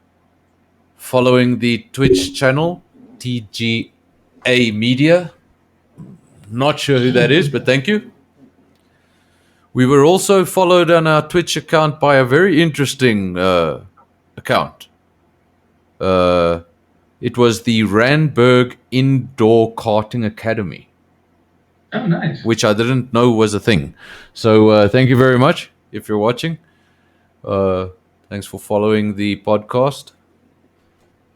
Speaker 1: following the Twitch channel, TGA Media. Not sure who that is, but thank you. We were also followed on our Twitch account by a very interesting account. It was the Randburg Indoor Karting Academy.
Speaker 2: Oh, nice.
Speaker 1: Which I didn't know was a thing. So thank you very much if you're watching. Thanks for following the podcast.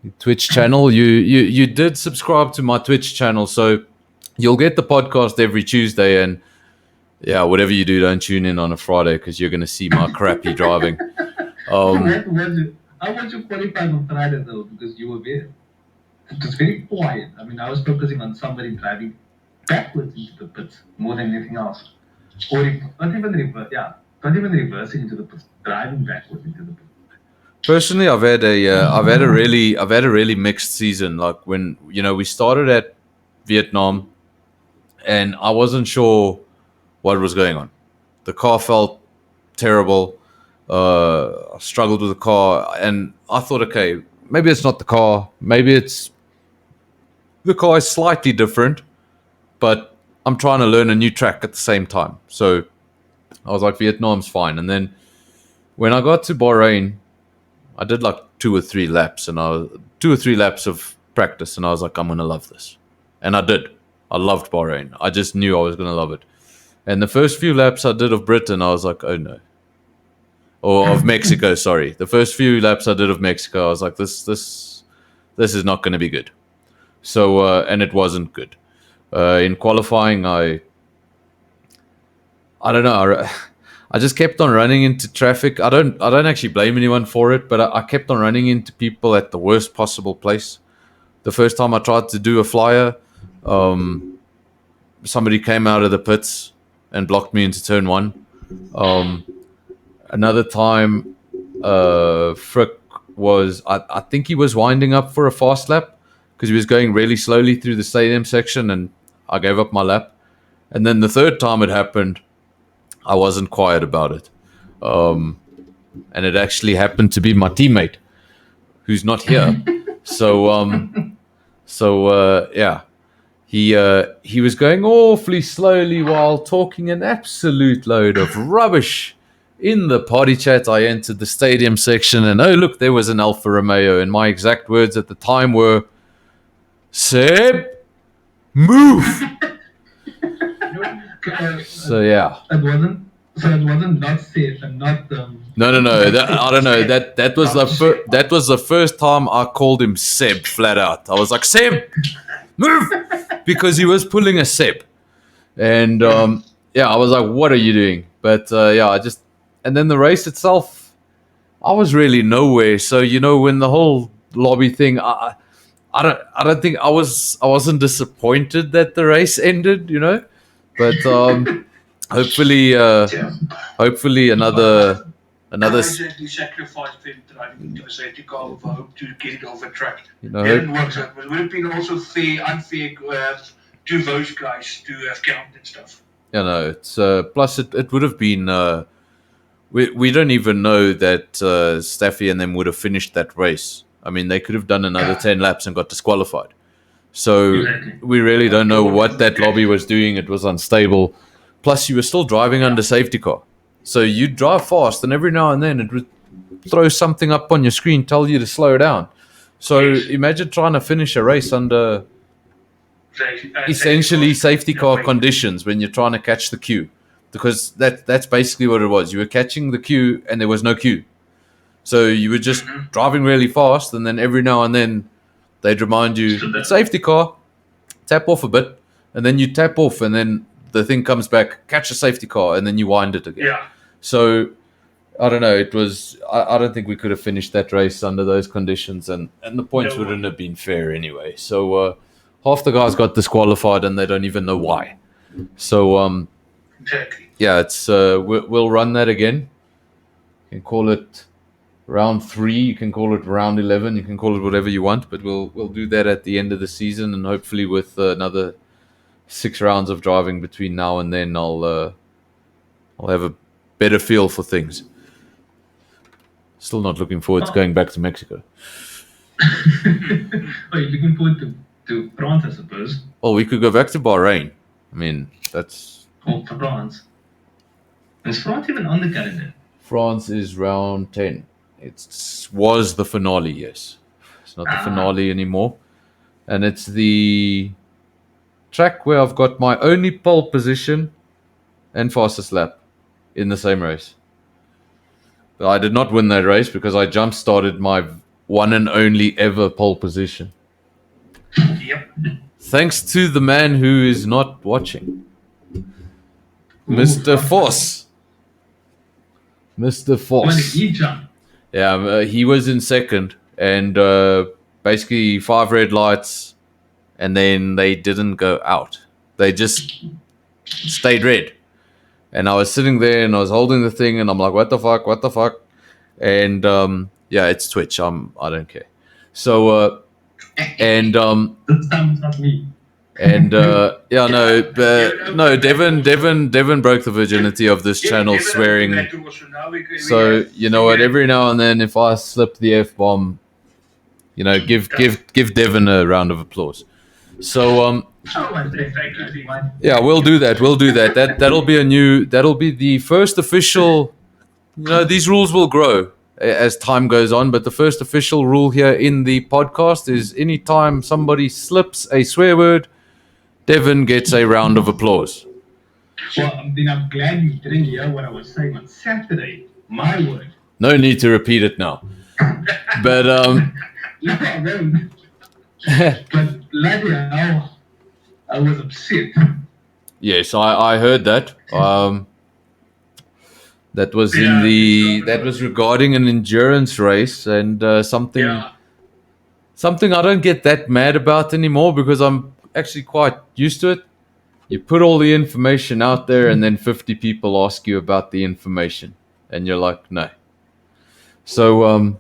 Speaker 1: The Twitch channel. You did subscribe to my Twitch channel, so you'll get the podcast every Tuesday. And yeah, whatever you do, don't tune in on a Friday because you're going to see my crappy driving.
Speaker 2: How was you qualified on Friday though? Because you were there. It was very quiet. I mean, I was focusing on somebody driving backwards into the pits more than anything else. Or not even reversing into the pits, driving backwards into the pits.
Speaker 1: Personally, I've had a really mixed season. Like when we started at Vietnam, and I wasn't sure what was going on. The car felt terrible. I struggled with the car, and I thought, okay, maybe it's not the car. Maybe the car is slightly different, but I'm trying to learn a new track at the same time. So I was like, Vietnam's fine. And then when I got to Bahrain, I did like 2 or 3 laps, and 2 or 3 laps of practice, and I was like, I'm gonna love this, and I did. I loved Bahrain. I just knew I was gonna love it. And the first few laps I did of Britain, I was like, oh no. Or of Mexico, sorry. The first few laps I did of Mexico, I was like, this is not going to be good. So, and it wasn't good. In qualifying, I don't know. I just kept on running into traffic. I don't actually blame anyone for it, but I kept on running into people at the worst possible place. The first time I tried to do a flyer, somebody came out of the pits and blocked me into turn 1. Another time, Frick was, I think he was winding up for a fast lap because he was going really slowly through the stadium section, and I gave up my lap. And then the third time it happened, I wasn't quiet about it. And it actually happened to be my teammate who's not here. Yeah. He was going awfully slowly while talking an absolute load of rubbish. In the party chat, I entered the stadium section, and oh look, there was an Alfa Romeo, and my exact words at the time were, Seb, move! So yeah.
Speaker 2: It wasn't not safe and not...
Speaker 1: No. I don't know. That was the first time I called him Seb flat out. I was like, Seb, move! Because he was pulling a Seb. And I was like, what are you doing? But and then the race itself, I was really nowhere. So, when the whole lobby thing, I don't think I wasn't disappointed that the race ended, but hopefully another.
Speaker 4: You sacrificed him driving into a safety car with hope to get it off a track. It didn't work. So it would have been also unfair to those guys to have counted stuff.
Speaker 1: It's plus it would have been. We don't even know that Staffy and them would have finished that race. I mean, they could have done another 10 laps and got disqualified. So we really don't know what that lobby was doing. It was unstable. Plus, you were still driving under safety car. So you drive fast, and every now and then it would throw something up on your screen, tell you to slow down. So imagine trying to finish a race under essentially safety car conditions when you're trying to catch the queue, because that's basically what it was. You were catching the queue and there was no queue, so you were just driving really fast, and then every now and then they'd remind you, it's safety car, tap off a bit, and then you tap off, and then the thing comes back, catch a safety car, and then you wind it again.
Speaker 4: Yeah.
Speaker 1: So I don't know. It was. I don't think we could have finished that race under those conditions, and the points wouldn't have been fair anyway. So half the guys got disqualified, and they don't even know why. So
Speaker 4: Exactly.
Speaker 1: yeah, it's we'll run that again. You can call it round 3. You can call it round 11. You can call it whatever you want, but we'll do that at the end of the season, and hopefully with another 6 rounds of driving between now and then, I'll have a better feel for things. Still not looking forward to going back to Mexico.
Speaker 2: Oh, you're looking forward to France, I suppose.
Speaker 1: Well, we could go back to Bahrain. I mean, that's...
Speaker 2: Or France. Is France even on the calendar?
Speaker 1: France is round 10. It was the finale, yes. It's not the finale anymore. And it's the track where I've got my only pole position and fastest lap in the same race. But I did not win that race because I jump-started my one and only ever pole position.
Speaker 4: Yep.
Speaker 1: Thanks to the man who is not watching. Mr. Foss. Mr.
Speaker 2: When
Speaker 1: Foss.
Speaker 2: did he jump?
Speaker 1: Yeah, he was in second, and basically 5 red lights, and then they didn't go out. They just stayed red. And I was sitting there, and I was holding the thing, and I'm like, what the fuck? And yeah, it's Twitch. I don't care. So,
Speaker 2: This time it's not me.
Speaker 1: and yeah, no, Devin broke the virginity of this channel, swearing. So you know what? Every now and then, if I slip the F-bomb, you know, give Devin a round of applause. So yeah, we'll do that. That'll be the first official. You know, these rules will grow as time goes on, but the first official rule here in the podcast is anytime somebody slips a swear word, Devin gets a round of applause.
Speaker 2: Well, then I'm glad you didn't hear what I was saying on Saturday. My word.
Speaker 1: No need to repeat it now. But
Speaker 2: No, I won't. But bloody hell, I was upset.
Speaker 1: yes, I heard that. That was that was regarding an endurance race, and something I don't get that mad about anymore because I'm actually quite used to it. You put all the information out there, and then 50 people ask you about the information, and you're like, no. So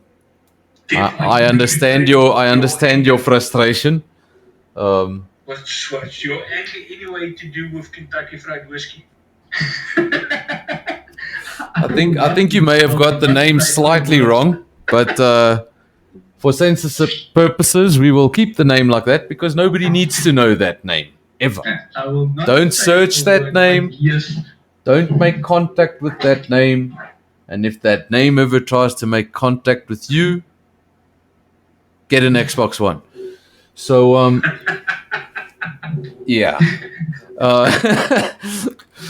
Speaker 1: I understand your frustration.
Speaker 4: What's your anyway to do with Kentucky Fried Whiskey?
Speaker 1: I think you may have got the name slightly wrong, but for censorship purposes, we will keep the name like that because nobody needs to know that name ever.
Speaker 2: I will not
Speaker 1: Don't
Speaker 2: say
Speaker 1: search
Speaker 2: the
Speaker 1: that
Speaker 2: word,
Speaker 1: name.
Speaker 2: but yes.
Speaker 1: Don't make contact with that name, and if that name ever tries to make contact with you, get an Xbox One. So yeah.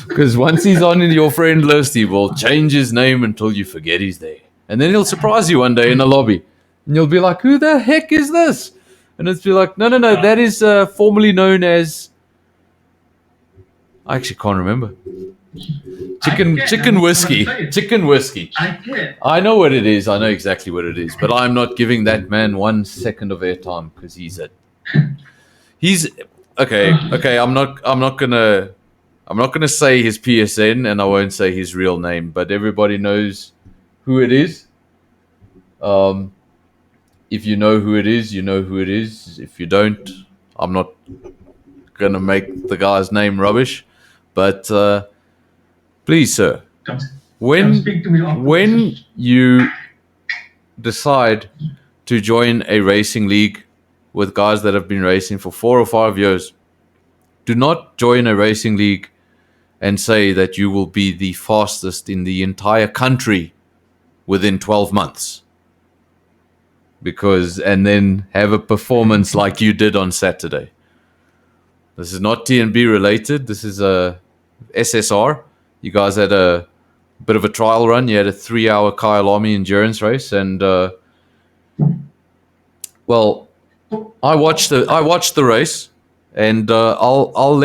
Speaker 1: Because once he's on your friend list, he will change his name until you forget he's there. And then he'll surprise you one day in a lobby. And you'll be like, who the heck is this? And it's be like, no, that is formerly known as... I actually can't remember. Chicken whiskey. Chicken whiskey.
Speaker 2: I can.
Speaker 1: I know what it is. I know exactly what it is. But I'm not giving that man 1 second of airtime because he's okay. I'm not gonna say his PSN, and I won't say his real name, but everybody knows who it is. If you know who it is, you know who it is. If you don't, I'm not gonna make the guy's name rubbish. But please, sir,
Speaker 2: Come
Speaker 1: when
Speaker 2: speak to me after.
Speaker 1: when you decide to join a racing league with guys that have been racing for 4 or 5 years, do not join a racing league and say that you will be the fastest in the entire country within 12 months. And then have a performance like you did on Saturday. This is not TnB related. This is a SSR. You guys had a bit of a trial run. You had a 3-hour Kyalami endurance race, and well, I watched the race, and I'm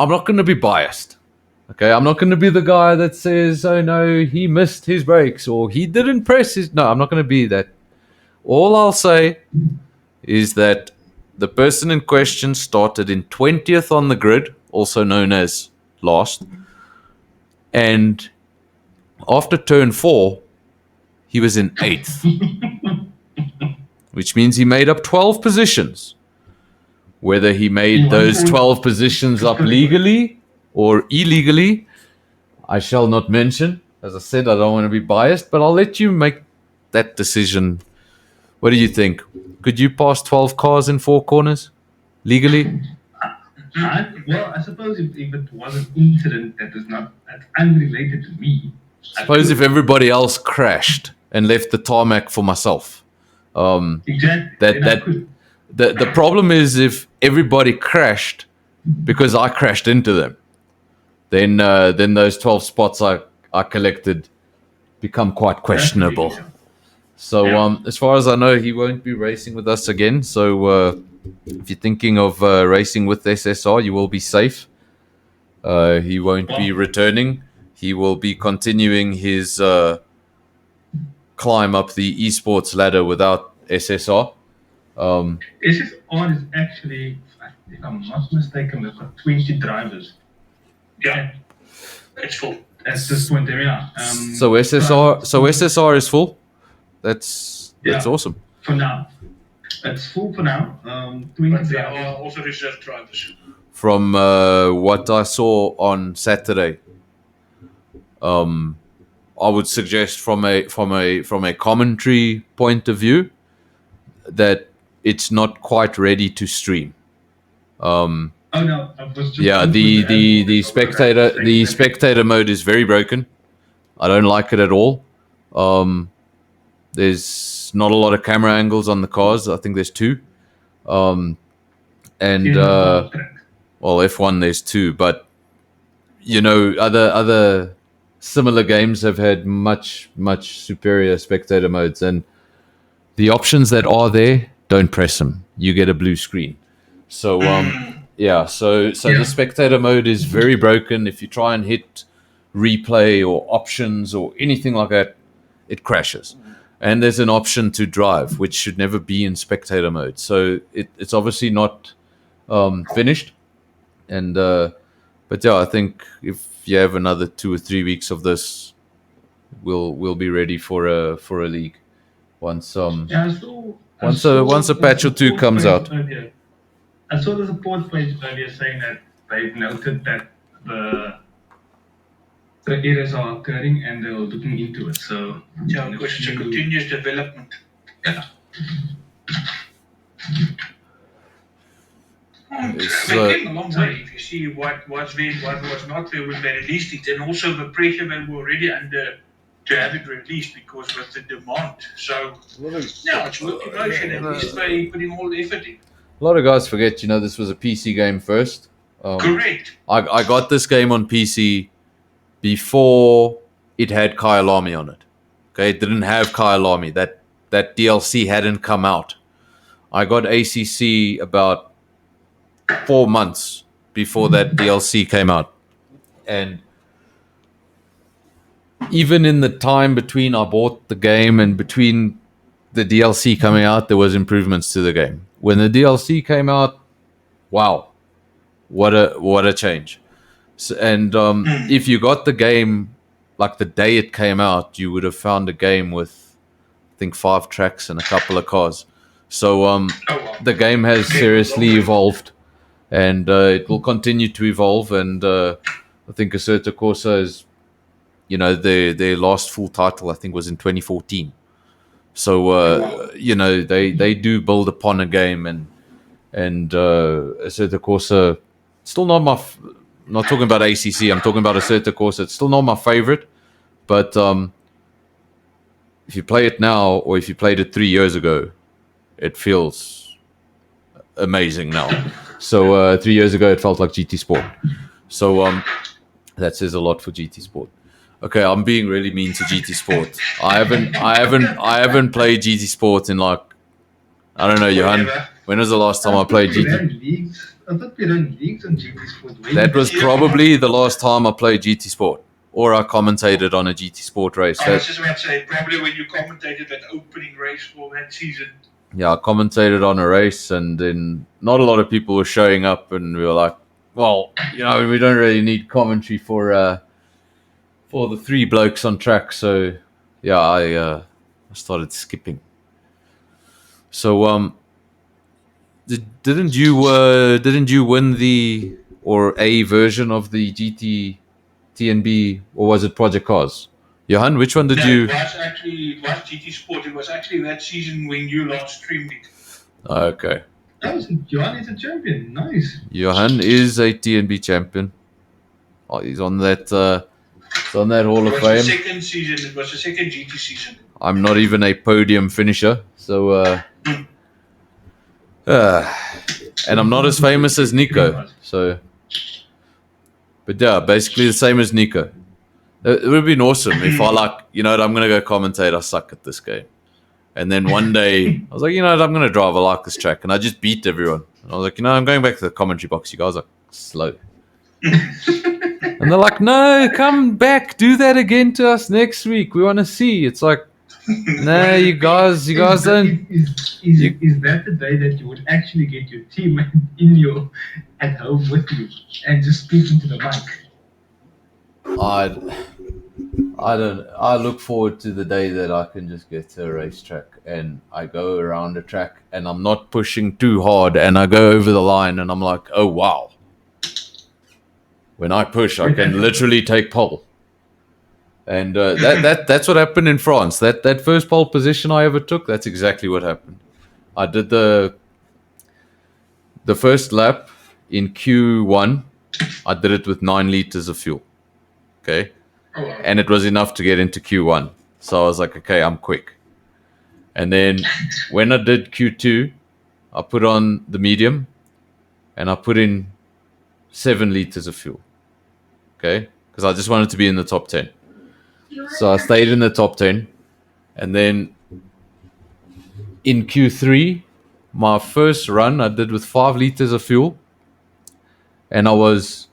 Speaker 1: not going to be biased. Okay, I'm not going to be the guy that says, "Oh no, he missed his brakes," or "He didn't press his." No, I'm not going to be that. All I'll say is that the person in question started in 20th on the grid, also known as last, and after turn 4, he was in 8th, which means he made up 12 positions. Whether he made those 12 positions up legally or illegally, I shall not mention. As I said, I don't want to be biased, but I'll let you make that decision. What do you think? Could you pass 12 cars in 4 corners legally?
Speaker 2: I suppose if it was an incident that's unrelated to me.
Speaker 1: Suppose if everybody else crashed and left the tarmac for myself.
Speaker 2: Exactly.
Speaker 1: The problem is if everybody crashed because I crashed into them, then those 12 spots I collected become quite questionable. So as far as I know, he won't be racing with us again. So if you're thinking of racing with SSR, you will be safe. He won't be returning. He will be continuing his climb up the esports ladder without SSR.
Speaker 2: SSR is actually, if I'm not mistaken, they've got 20 drivers.
Speaker 4: Yeah, it's full.
Speaker 2: At this point, yeah.
Speaker 1: So SSR is full. That's awesome.
Speaker 2: For now, it's full for now. 20
Speaker 4: But there
Speaker 2: drivers.
Speaker 4: are also reserve drivers.
Speaker 1: From what I saw on Saturday, I would suggest from a commentary point of view that it's not quite ready to stream.
Speaker 2: Oh no! I was just
Speaker 1: the spectator mode is very broken. I don't like it at all. There's not a lot of camera angles on the cars. I think there's 2. Well, F1 there's 2, but other similar games have had much superior spectator modes, and the options that are there, don't press them. You get a blue screen. So the spectator mode is very broken. If you try and hit replay or options or anything like that, it crashes. And there's an option to drive, which should never be in spectator mode. So it's obviously not finished. And but yeah, I think if you have another 2 or 3 weeks of this, we'll be ready for a league once a patch or 2 comes out.
Speaker 2: Earlier. I saw the support page earlier saying that they've noted that the errors are occurring and they're looking into it. So
Speaker 4: Yeah, because it's a continuous development.
Speaker 2: yeah.
Speaker 4: They came a long way. If you see what was there, what was not there when they released it, and also the pressure they were already under to have it released because with the demand. So it's work in motion. At least they putting all the effort in.
Speaker 1: A lot of guys forget, this was a PC game first.
Speaker 4: Correct.
Speaker 1: I got this game on PC before it had Kyalami on it. Okay, it didn't have Kyalami. That DLC hadn't come out. I got ACC about 4 months before that DLC came out. And even in the time between I bought the game and between the DLC coming out, there was improvements to the game. When the DLC came out, wow, what a change. So, and if you got the game like the day it came out, you would have found a game with, I think, 5 tracks and a couple of cars. So the game has seriously evolved, and it will continue to evolve. And I think Assetto Corsa is, their last full title, I think, was in 2014. So they do build upon a game, and Assetto Corsa, still not not talking about ACC. I'm talking about Assetto Corsa. It's still not my favorite, but if you play it now or if you played it 3 years ago, it feels amazing now. So 3 years ago, it felt like GT Sport. So that says a lot for GT Sport. Okay, I'm being really mean to GT Sport. I haven't played GT Sport in like, I don't know, Johan.
Speaker 2: Whatever.
Speaker 1: When was the last time I played
Speaker 5: We
Speaker 1: GT?
Speaker 5: ran leagues. I thought we ran leagues on GT Sport. When
Speaker 1: That was
Speaker 5: did-
Speaker 1: probably the last time I played GT Sport, or I commentated on a GT Sport race.
Speaker 4: I was
Speaker 1: That,
Speaker 4: just about to say, probably when you commentated that opening race for that season.
Speaker 1: yeah, I commentated on a race, and then not a lot of people were showing up, and we were like, well, you know, we don't really need commentary for the three blokes on track. So yeah, I started skipping. So didn't you win the or a version of the GT TnB, or was it Project Cars? Johan, which one did
Speaker 4: No,
Speaker 1: you?
Speaker 4: It was GT Sport. It was actually that season when you last streamed it.
Speaker 1: Okay,
Speaker 5: That was Johan is a champion. Nice.
Speaker 1: Johan is a TnB champion. Oh, he's on that. He's on that Hall
Speaker 4: It
Speaker 1: of
Speaker 4: was the
Speaker 1: Fame.
Speaker 4: second season. It was the second GT season.
Speaker 1: I'm not even a podium finisher, so and I'm not as famous as Nico. So, but yeah, basically the same as Nico. It would have been awesome if I like, you know what, I'm gonna go commentate. I suck at this game, and then one day I was like, you know what, I'm gonna drive. I like this track, and I just beat everyone. And I was like, you know, I'm going back to the commentary box. You guys are slow. And they're like, no, come back, do that again to us next week. We want to see. It's like, no, you guys don't.
Speaker 5: Is that the day that you would actually get your team at home with you and just speak into the mic?
Speaker 1: I look forward to the day that I can just get to a racetrack and I go around the track and I'm not pushing too hard and I go over the line and I'm like, oh wow. When I push, I can literally take pole. And that's what happened in France. That first pole position I ever took, that's exactly what happened. I did the first lap in Q1. I did it with 9 liters of fuel. Okay.
Speaker 4: Oh, wow.
Speaker 1: And it was enough to get into Q1. So I was like, okay, I'm quick. And then when I did Q2, I put on the medium and I put in 7 liters of fuel. Okay. Because I just wanted to be in the top 10. So I stayed in the top 10. And then in Q3, my first run I did with 5 liters of fuel. And I was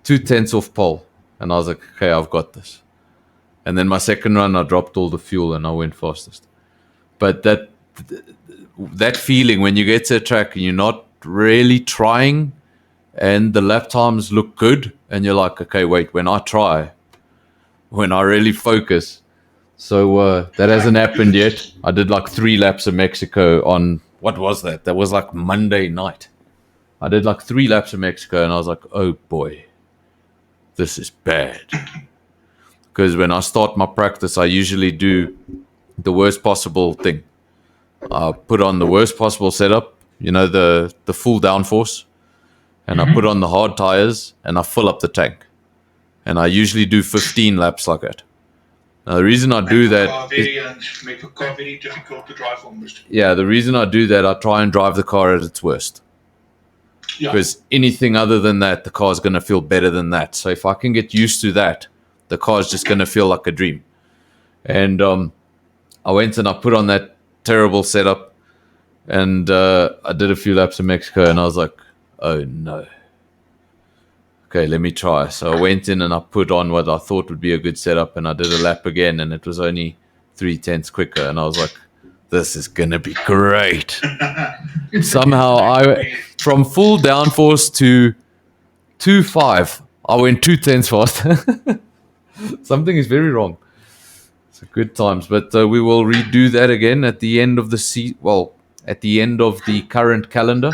Speaker 1: 2/10 off pole. And I was like, okay, I've got this. And then my second run, I dropped all the fuel and I went fastest. But that feeling when you get to a track and you're not really trying and the lap times look good and you're like, okay, wait, when I really focus. So that hasn't happened yet. I did like 3 laps of Mexico on, what was that? That was like Monday night. I did like 3 laps of Mexico and I was like, oh boy, this is bad. Because when I start my practice, I usually do the worst possible thing. I put on the worst possible setup, you know, the full downforce, and I put on the hard tires and I fill up the tank. And I usually do 15 laps like that. Now, the reason I do that is,
Speaker 4: Make the car very difficult to drive almost.
Speaker 1: yeah, the reason I do that, I try and drive the car at its worst.
Speaker 4: Yeah.
Speaker 1: Because anything other than that, the car's going to feel better than that. So if I can get used to that, the car's just going to feel like a dream. And I went and I put on that terrible setup and I did a few laps in Mexico and I was like, oh no. Okay, let me try. So I went in and I put on what I thought would be a good setup and I did a lap again and it was only 3/10 quicker. And I was like, this is going to be great. Somehow from full downforce to 2.5, I went 2/10 faster. Something is very wrong. It's a good times, but we will redo that again at the end of the at the end of the current calendar.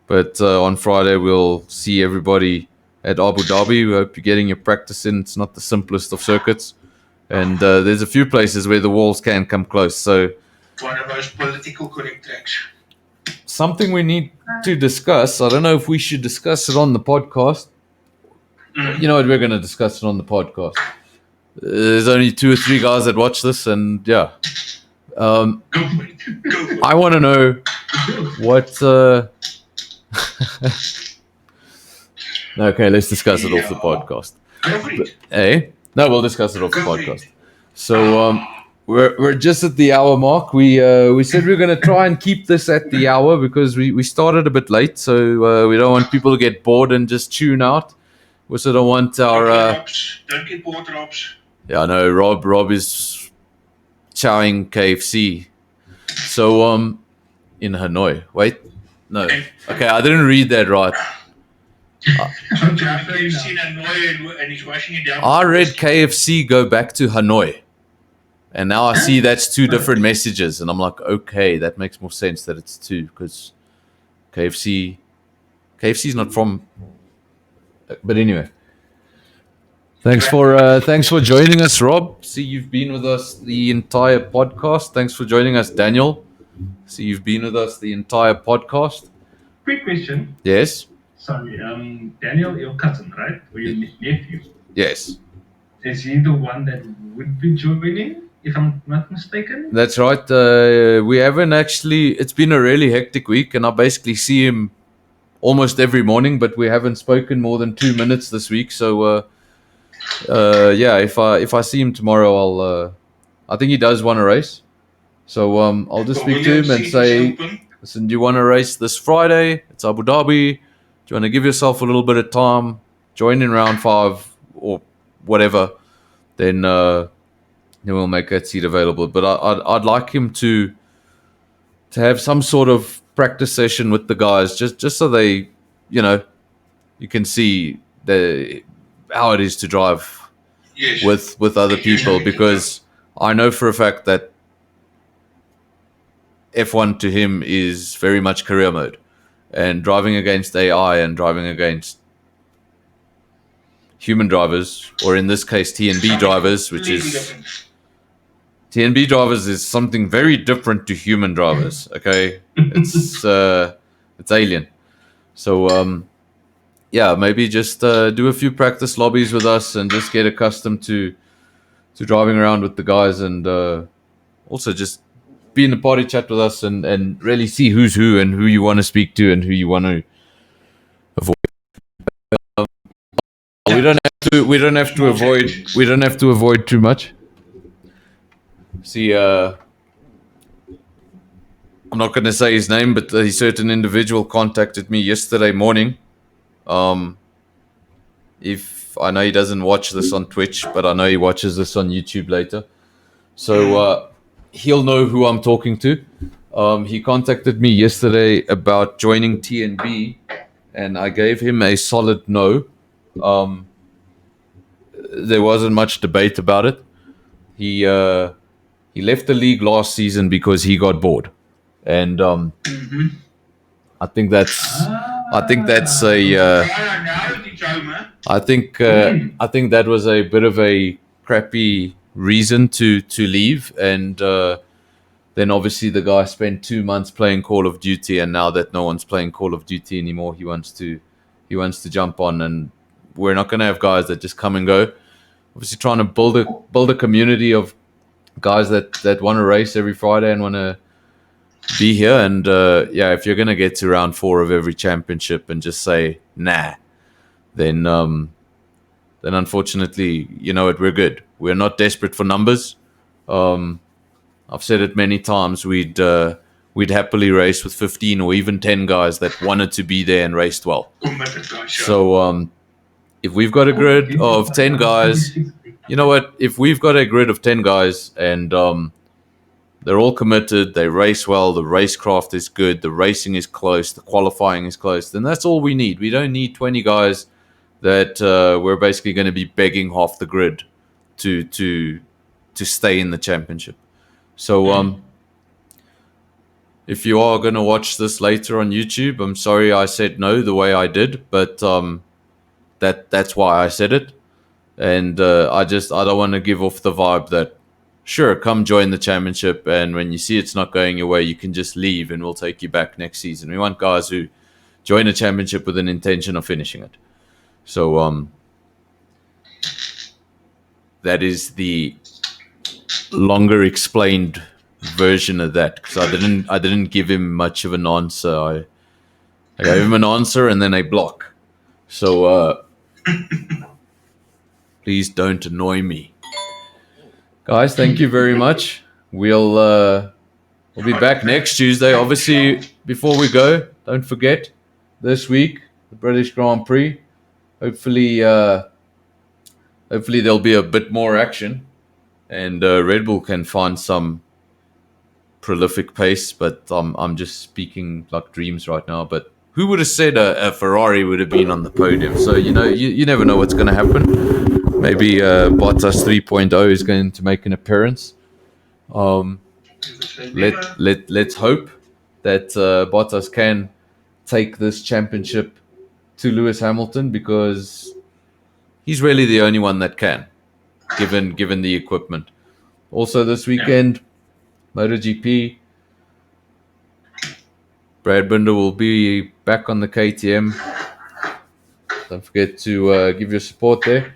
Speaker 1: But on Friday we'll see everybody at Abu Dhabi. We hope you're getting your practice in. It's not the simplest of circuits, and there's a few places where the walls can come close. So
Speaker 4: One of those political correct tracks.
Speaker 1: something we need to discuss. I don't know if we should discuss it on the podcast. You know what? We're going to discuss it on the podcast. There's only 2 or 3 guys that watch this, and yeah.
Speaker 4: Go for it. Go for it.
Speaker 1: I want to know what? Okay, let's discuss it off the podcast.
Speaker 4: Go for it.
Speaker 1: Hey, no, we'll discuss it off the
Speaker 4: Go for it.
Speaker 1: podcast. So we're just at the hour mark. We said we're going to try and keep this at the hour because we started a bit late, so we don't want people to get bored and just tune out. We also don't want our
Speaker 4: Don't get bored, Robs.
Speaker 1: yeah, I know Rob is chowing KFC. So in Hanoi. Wait, no. Okay, I didn't read that right.
Speaker 4: You've seen Hanoi and he's washing it down.
Speaker 1: I read KFC go back to Hanoi. And now I see that's two different messages. And I'm like, okay, that makes more sense that it's two. Because KFC is not from... But anyway. Thanks for joining us, Rob. See, you've been with us the entire podcast. Thanks for joining us, Daniel. See, you've been with us the entire podcast.
Speaker 5: Quick question.
Speaker 1: Yes?
Speaker 5: Sorry, Daniel, your cousin, right? Or your nephew?
Speaker 1: Yes.
Speaker 5: Is he the one that would be joining, if I'm not mistaken?
Speaker 1: That's right. We haven't actually... It's been a really hectic week, and I basically see him almost every morning, but we haven't spoken more than 2 minutes this week. So, yeah, if I see him tomorrow, I think he does want to race. So I'll just speak to him and say, listen, do you want to race this Friday? It's Abu Dhabi. Do you want to give yourself a little bit of time, join in round 5 or whatever, then we'll make that seat available. But I'd like him to have some sort of practice session with the guys, just so they, you can see how it is to drive with other people, because I know for a fact that F1 to him is very much career mode. And driving against AI and driving against human drivers, or in this case TnB drivers, which is TnB drivers is something very different to human drivers. Okay, it's alien. So yeah, maybe just do a few practice lobbies with us and just get accustomed to driving around with the guys, and also just be in the party chat with us and really see who's who and who you want to speak to and who you want to avoid. We don't have to avoid too much. See, I'm not going to say his name, but a certain individual contacted me yesterday morning. If I know he doesn't watch this on Twitch, but I know he watches this on YouTube later. So he'll know who I'm talking to. He contacted me yesterday about joining TnB, and I gave him a solid no. There wasn't much debate about it. He left the league last season because he got bored, and I think that's I think that was a bit of a crappy reason to leave, and then obviously the guy spent 2 months playing Call of Duty, and now that no one's playing Call of Duty anymore, he wants to jump on, and we're not going to have guys that just come and go. Obviously trying to build a community of guys that want to race every Friday and want to be here, and yeah, if you're going to get to round 4 of every championship and just say nah, then unfortunately, we're good. We're not desperate for numbers. I've said it many times. We'd happily race with 15 or even 10 guys that wanted to be there and raced well. So if we've got a grid of 10 guys, you know what? If we've got a grid of 10 guys and they're all committed, they race well, the racecraft is good, the racing is close, the qualifying is close, then that's all we need. We don't need 20 guys that we're basically going to be begging half the grid to stay in the championship. So if you are going to watch this later on YouTube, I'm sorry I said no the way I did, but that's why I said it. And I don't want to give off the vibe that, sure, come join the championship, and when you see it's not going your way, you can just leave and we'll take you back next season. We want guys who join a championship with an intention of finishing it. So that is the longer explained version of that because I didn't give him much of an answer. I gave him an answer and then a block. So please don't annoy me, guys. Thank you very much. We'll be back next Tuesday. Obviously, before we go, don't forget this week the British Grand Prix. Hopefully there'll be a bit more action, and Red Bull can find some prolific pace. But I'm just speaking like dreams right now. But who would have said a Ferrari would have been on the podium? So you never know what's going to happen. Maybe Bottas 3.0 is going to make an appearance. Let's hope that Bottas can take this championship to Lewis Hamilton because he's really the only one that can, given the equipment. Also this weekend, MotoGP. Brad Binder will be back on the KTM. Don't forget to give your support there.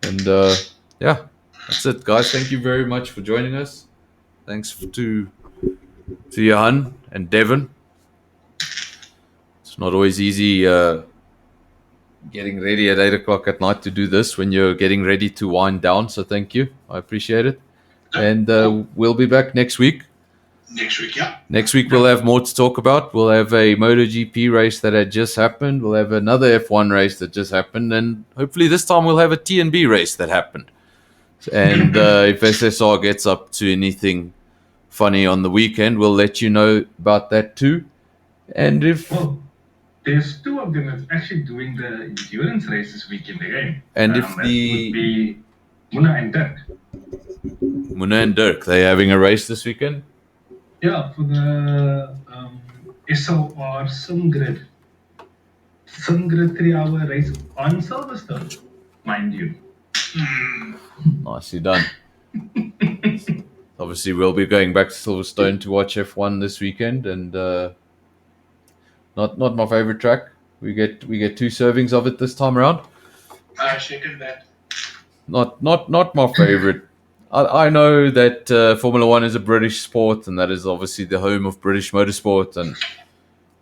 Speaker 1: And that's it, guys. Thank you very much for joining us. Thanks to Johan and Devon. It's not always easy getting ready at 8 o'clock at night to do this when you're getting ready to wind down. So thank you. I appreciate it. And we'll be back next week. Next week we'll have more to talk about. We'll have a MotoGP race that had just happened. We'll have another F1 race that just happened. And hopefully this time we'll have a TnB race that happened. And if SSR gets up to anything funny on the weekend, we'll let you know about that too. And if
Speaker 5: there's two of them that's actually doing the endurance race this weekend again.
Speaker 1: And if
Speaker 5: that would be Muna and Dirk,
Speaker 1: they're having a race this weekend.
Speaker 5: Yeah, for the SOR Sumgrid 3-hour race on Silverstone, mind you.
Speaker 1: Nicely done. Obviously, we'll be going back to Silverstone to watch F1 this weekend, and not my favorite track. We get 2 servings of it this time around.
Speaker 4: I second that.
Speaker 1: Not my favorite. I know that Formula One is a British sport, and that is obviously the home of British motorsport. And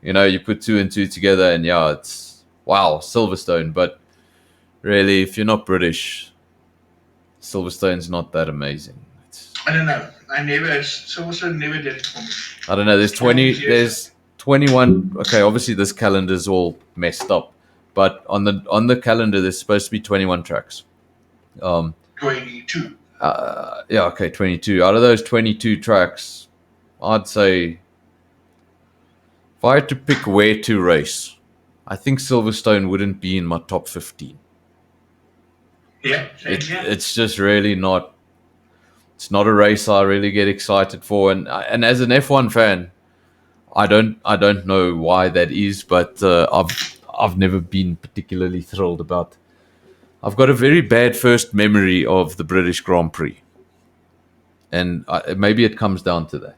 Speaker 1: you put 2 and 2 together, and it's wow, Silverstone. But really, if you're not British, Silverstone's not that amazing.
Speaker 4: I don't know. Silverstone never did it for me.
Speaker 1: I don't know. There's 21. Okay, obviously this calendar is all messed up, but on the calendar there's supposed to be 21 tracks.
Speaker 4: 22.
Speaker 1: 22. Out of those 22 tracks, I'd say if I had to pick where to race, I think Silverstone wouldn't be in my top 15.
Speaker 4: Yeah,
Speaker 1: it's just really not. It's not a race I really get excited for, and as an F1 fan, I don't know why that is, but I've never been particularly thrilled about. I've got a very bad first memory of the British Grand Prix, and maybe it comes down to that.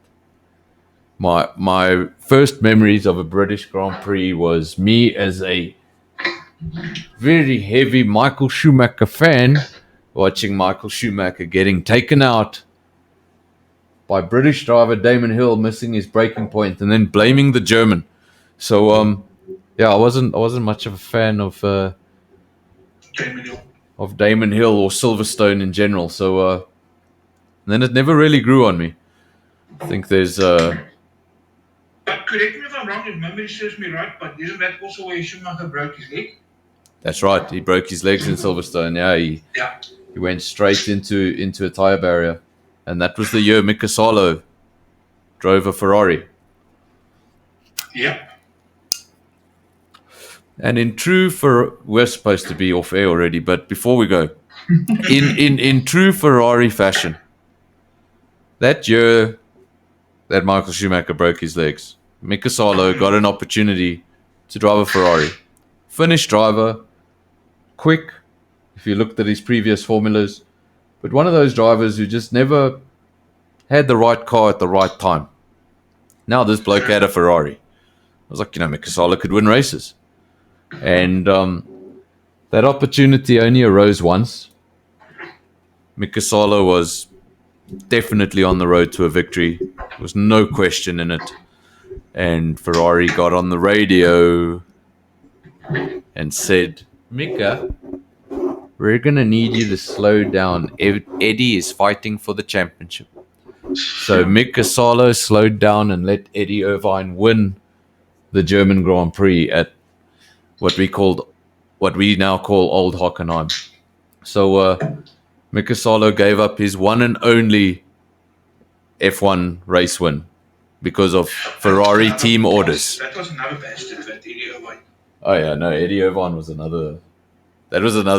Speaker 1: My first memories of a British Grand Prix was me as a very heavy Michael Schumacher fan watching Michael Schumacher getting taken out by British driver Damon Hill missing his braking point and then blaming the German. So I wasn't much of a fan of Damon Hill or Silverstone in general. So and then it never really grew on me. I think there's
Speaker 4: But correct me if I'm wrong, if memory serves me right, but isn't that also where Schumacher broke his leg?
Speaker 1: That's right. He broke his legs in Silverstone. Yeah, he went straight into a tire barrier, and that was the year Mika Salo drove a Ferrari.
Speaker 4: Yeah.
Speaker 1: And we're supposed to be off air already, but before we go, in true Ferrari fashion, that year that Michael Schumacher broke his legs, Mika Salo got an opportunity to drive a Ferrari. Finished driver, quick, if you looked at his previous formulas, but one of those drivers who just never had the right car at the right time. Now this bloke had a Ferrari. I was like, Mika Salo could win races. And that opportunity only arose once. Mika Salo was definitely on the road to a victory. There was no question in it. And Ferrari got on the radio and said, Mika, we're going to need you to slow down. Eddie is fighting for the championship. So Mika Salo slowed down and let Eddie Irvine win the German Grand Prix at what we now call Old Hockenheim. So Mika Salo gave up his one and only F1 race win because of Ferrari team orders.
Speaker 4: That was another bastard, that Eddie Irvine.
Speaker 1: Oh yeah, no, Eddie Irvine was another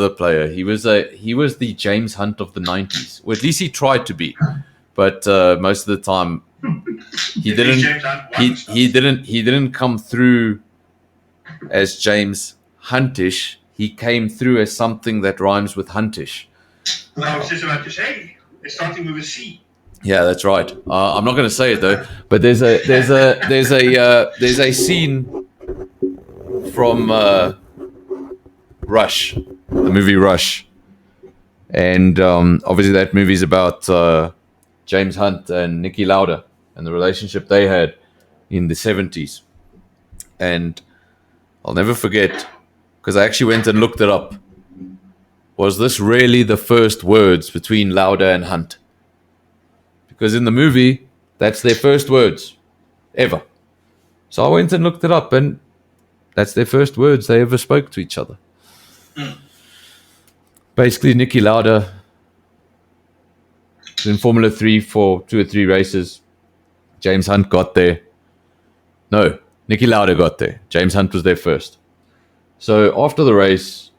Speaker 1: player. He was the James Hunt of the 90s. Or at least he tried to be. But most of the time he didn't come through as James Huntish. He came through as something that rhymes with Huntish.
Speaker 4: I was just about to say, it's starting with a C.
Speaker 1: Yeah, that's right. I'm not going to say it though, but there's a scene from Rush, the movie Rush, and obviously that movie's about James Hunt and Niki Lauda and the relationship they had in the 70s. And I'll never forget, because I actually went and looked it up. Was this really the first words between Lauda and Hunt? Because in the movie, that's their first words ever. So I went and looked it up, and that's their first words they ever spoke to each other. Basically, Niki Lauda was in Formula 3 for 2 or 3 races. James Hunt got there. No, Niki Lauda got there. James Hunt was there first. So after the race,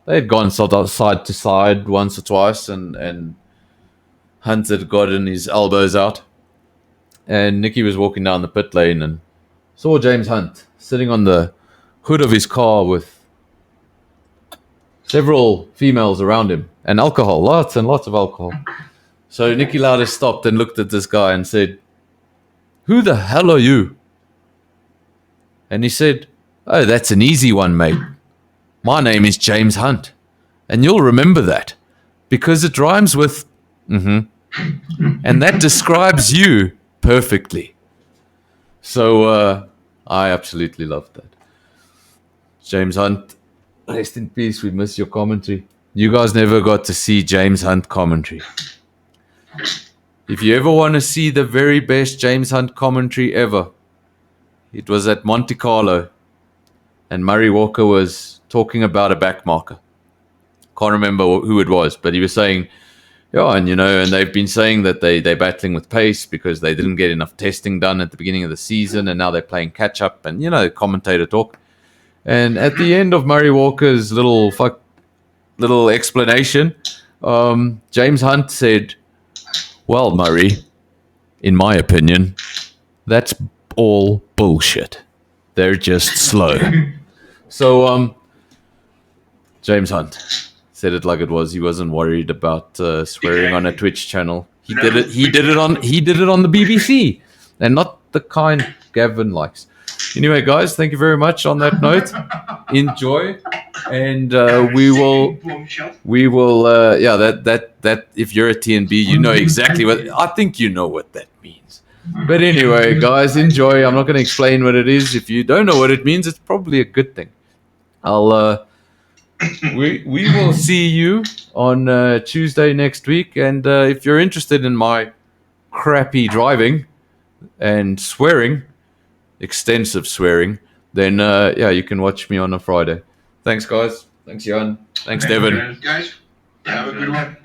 Speaker 1: they had gone side to side once or twice, and Hunt had gotten his elbows out. And Niki was walking down the pit lane and saw James Hunt sitting on the hood of his car with several females around him and alcohol, lots and lots of alcohol. So Niki Lauda stopped and looked at this guy and said, "Who the hell are you?" And he said, "Oh, that's an easy one, mate. My name is James Hunt. And you'll remember that because it rhymes with and that describes you perfectly." So I absolutely loved that. James Hunt, rest in peace. We miss your commentary. You guys never got to see James Hunt commentary. If you ever want to see the very best James Hunt commentary ever, it was at Monte Carlo, and Murray Walker was talking about a back marker. Can't remember who it was, but he was saying, yeah, and and they've been saying that they're battling with pace because they didn't get enough testing done at the beginning of the season, and now they're playing catch up, and commentator talk. And at the end of Murray Walker's little explanation, James Hunt said, "Well, Murray, in my opinion, that's all bullshit. They're just slow." So James Hunt said it like it was. He wasn't worried about swearing on a Twitch channel. He did it on the BBC, and not the kind Gavin likes. Anyway, guys, thank you very much. On that note, enjoy, and we will. That if you're a TnB, you know exactly what. I think you know what that means. But anyway, guys, enjoy. I'm not going to explain what it is. If you don't know what it means, it's probably a good thing. We will see you on Tuesday next week. And if you're interested in my crappy driving and swearing, extensive swearing, then you can watch me on a Friday. Thanks, guys. Thanks, Jan. Thanks, Devin.
Speaker 4: Guys, have a good one.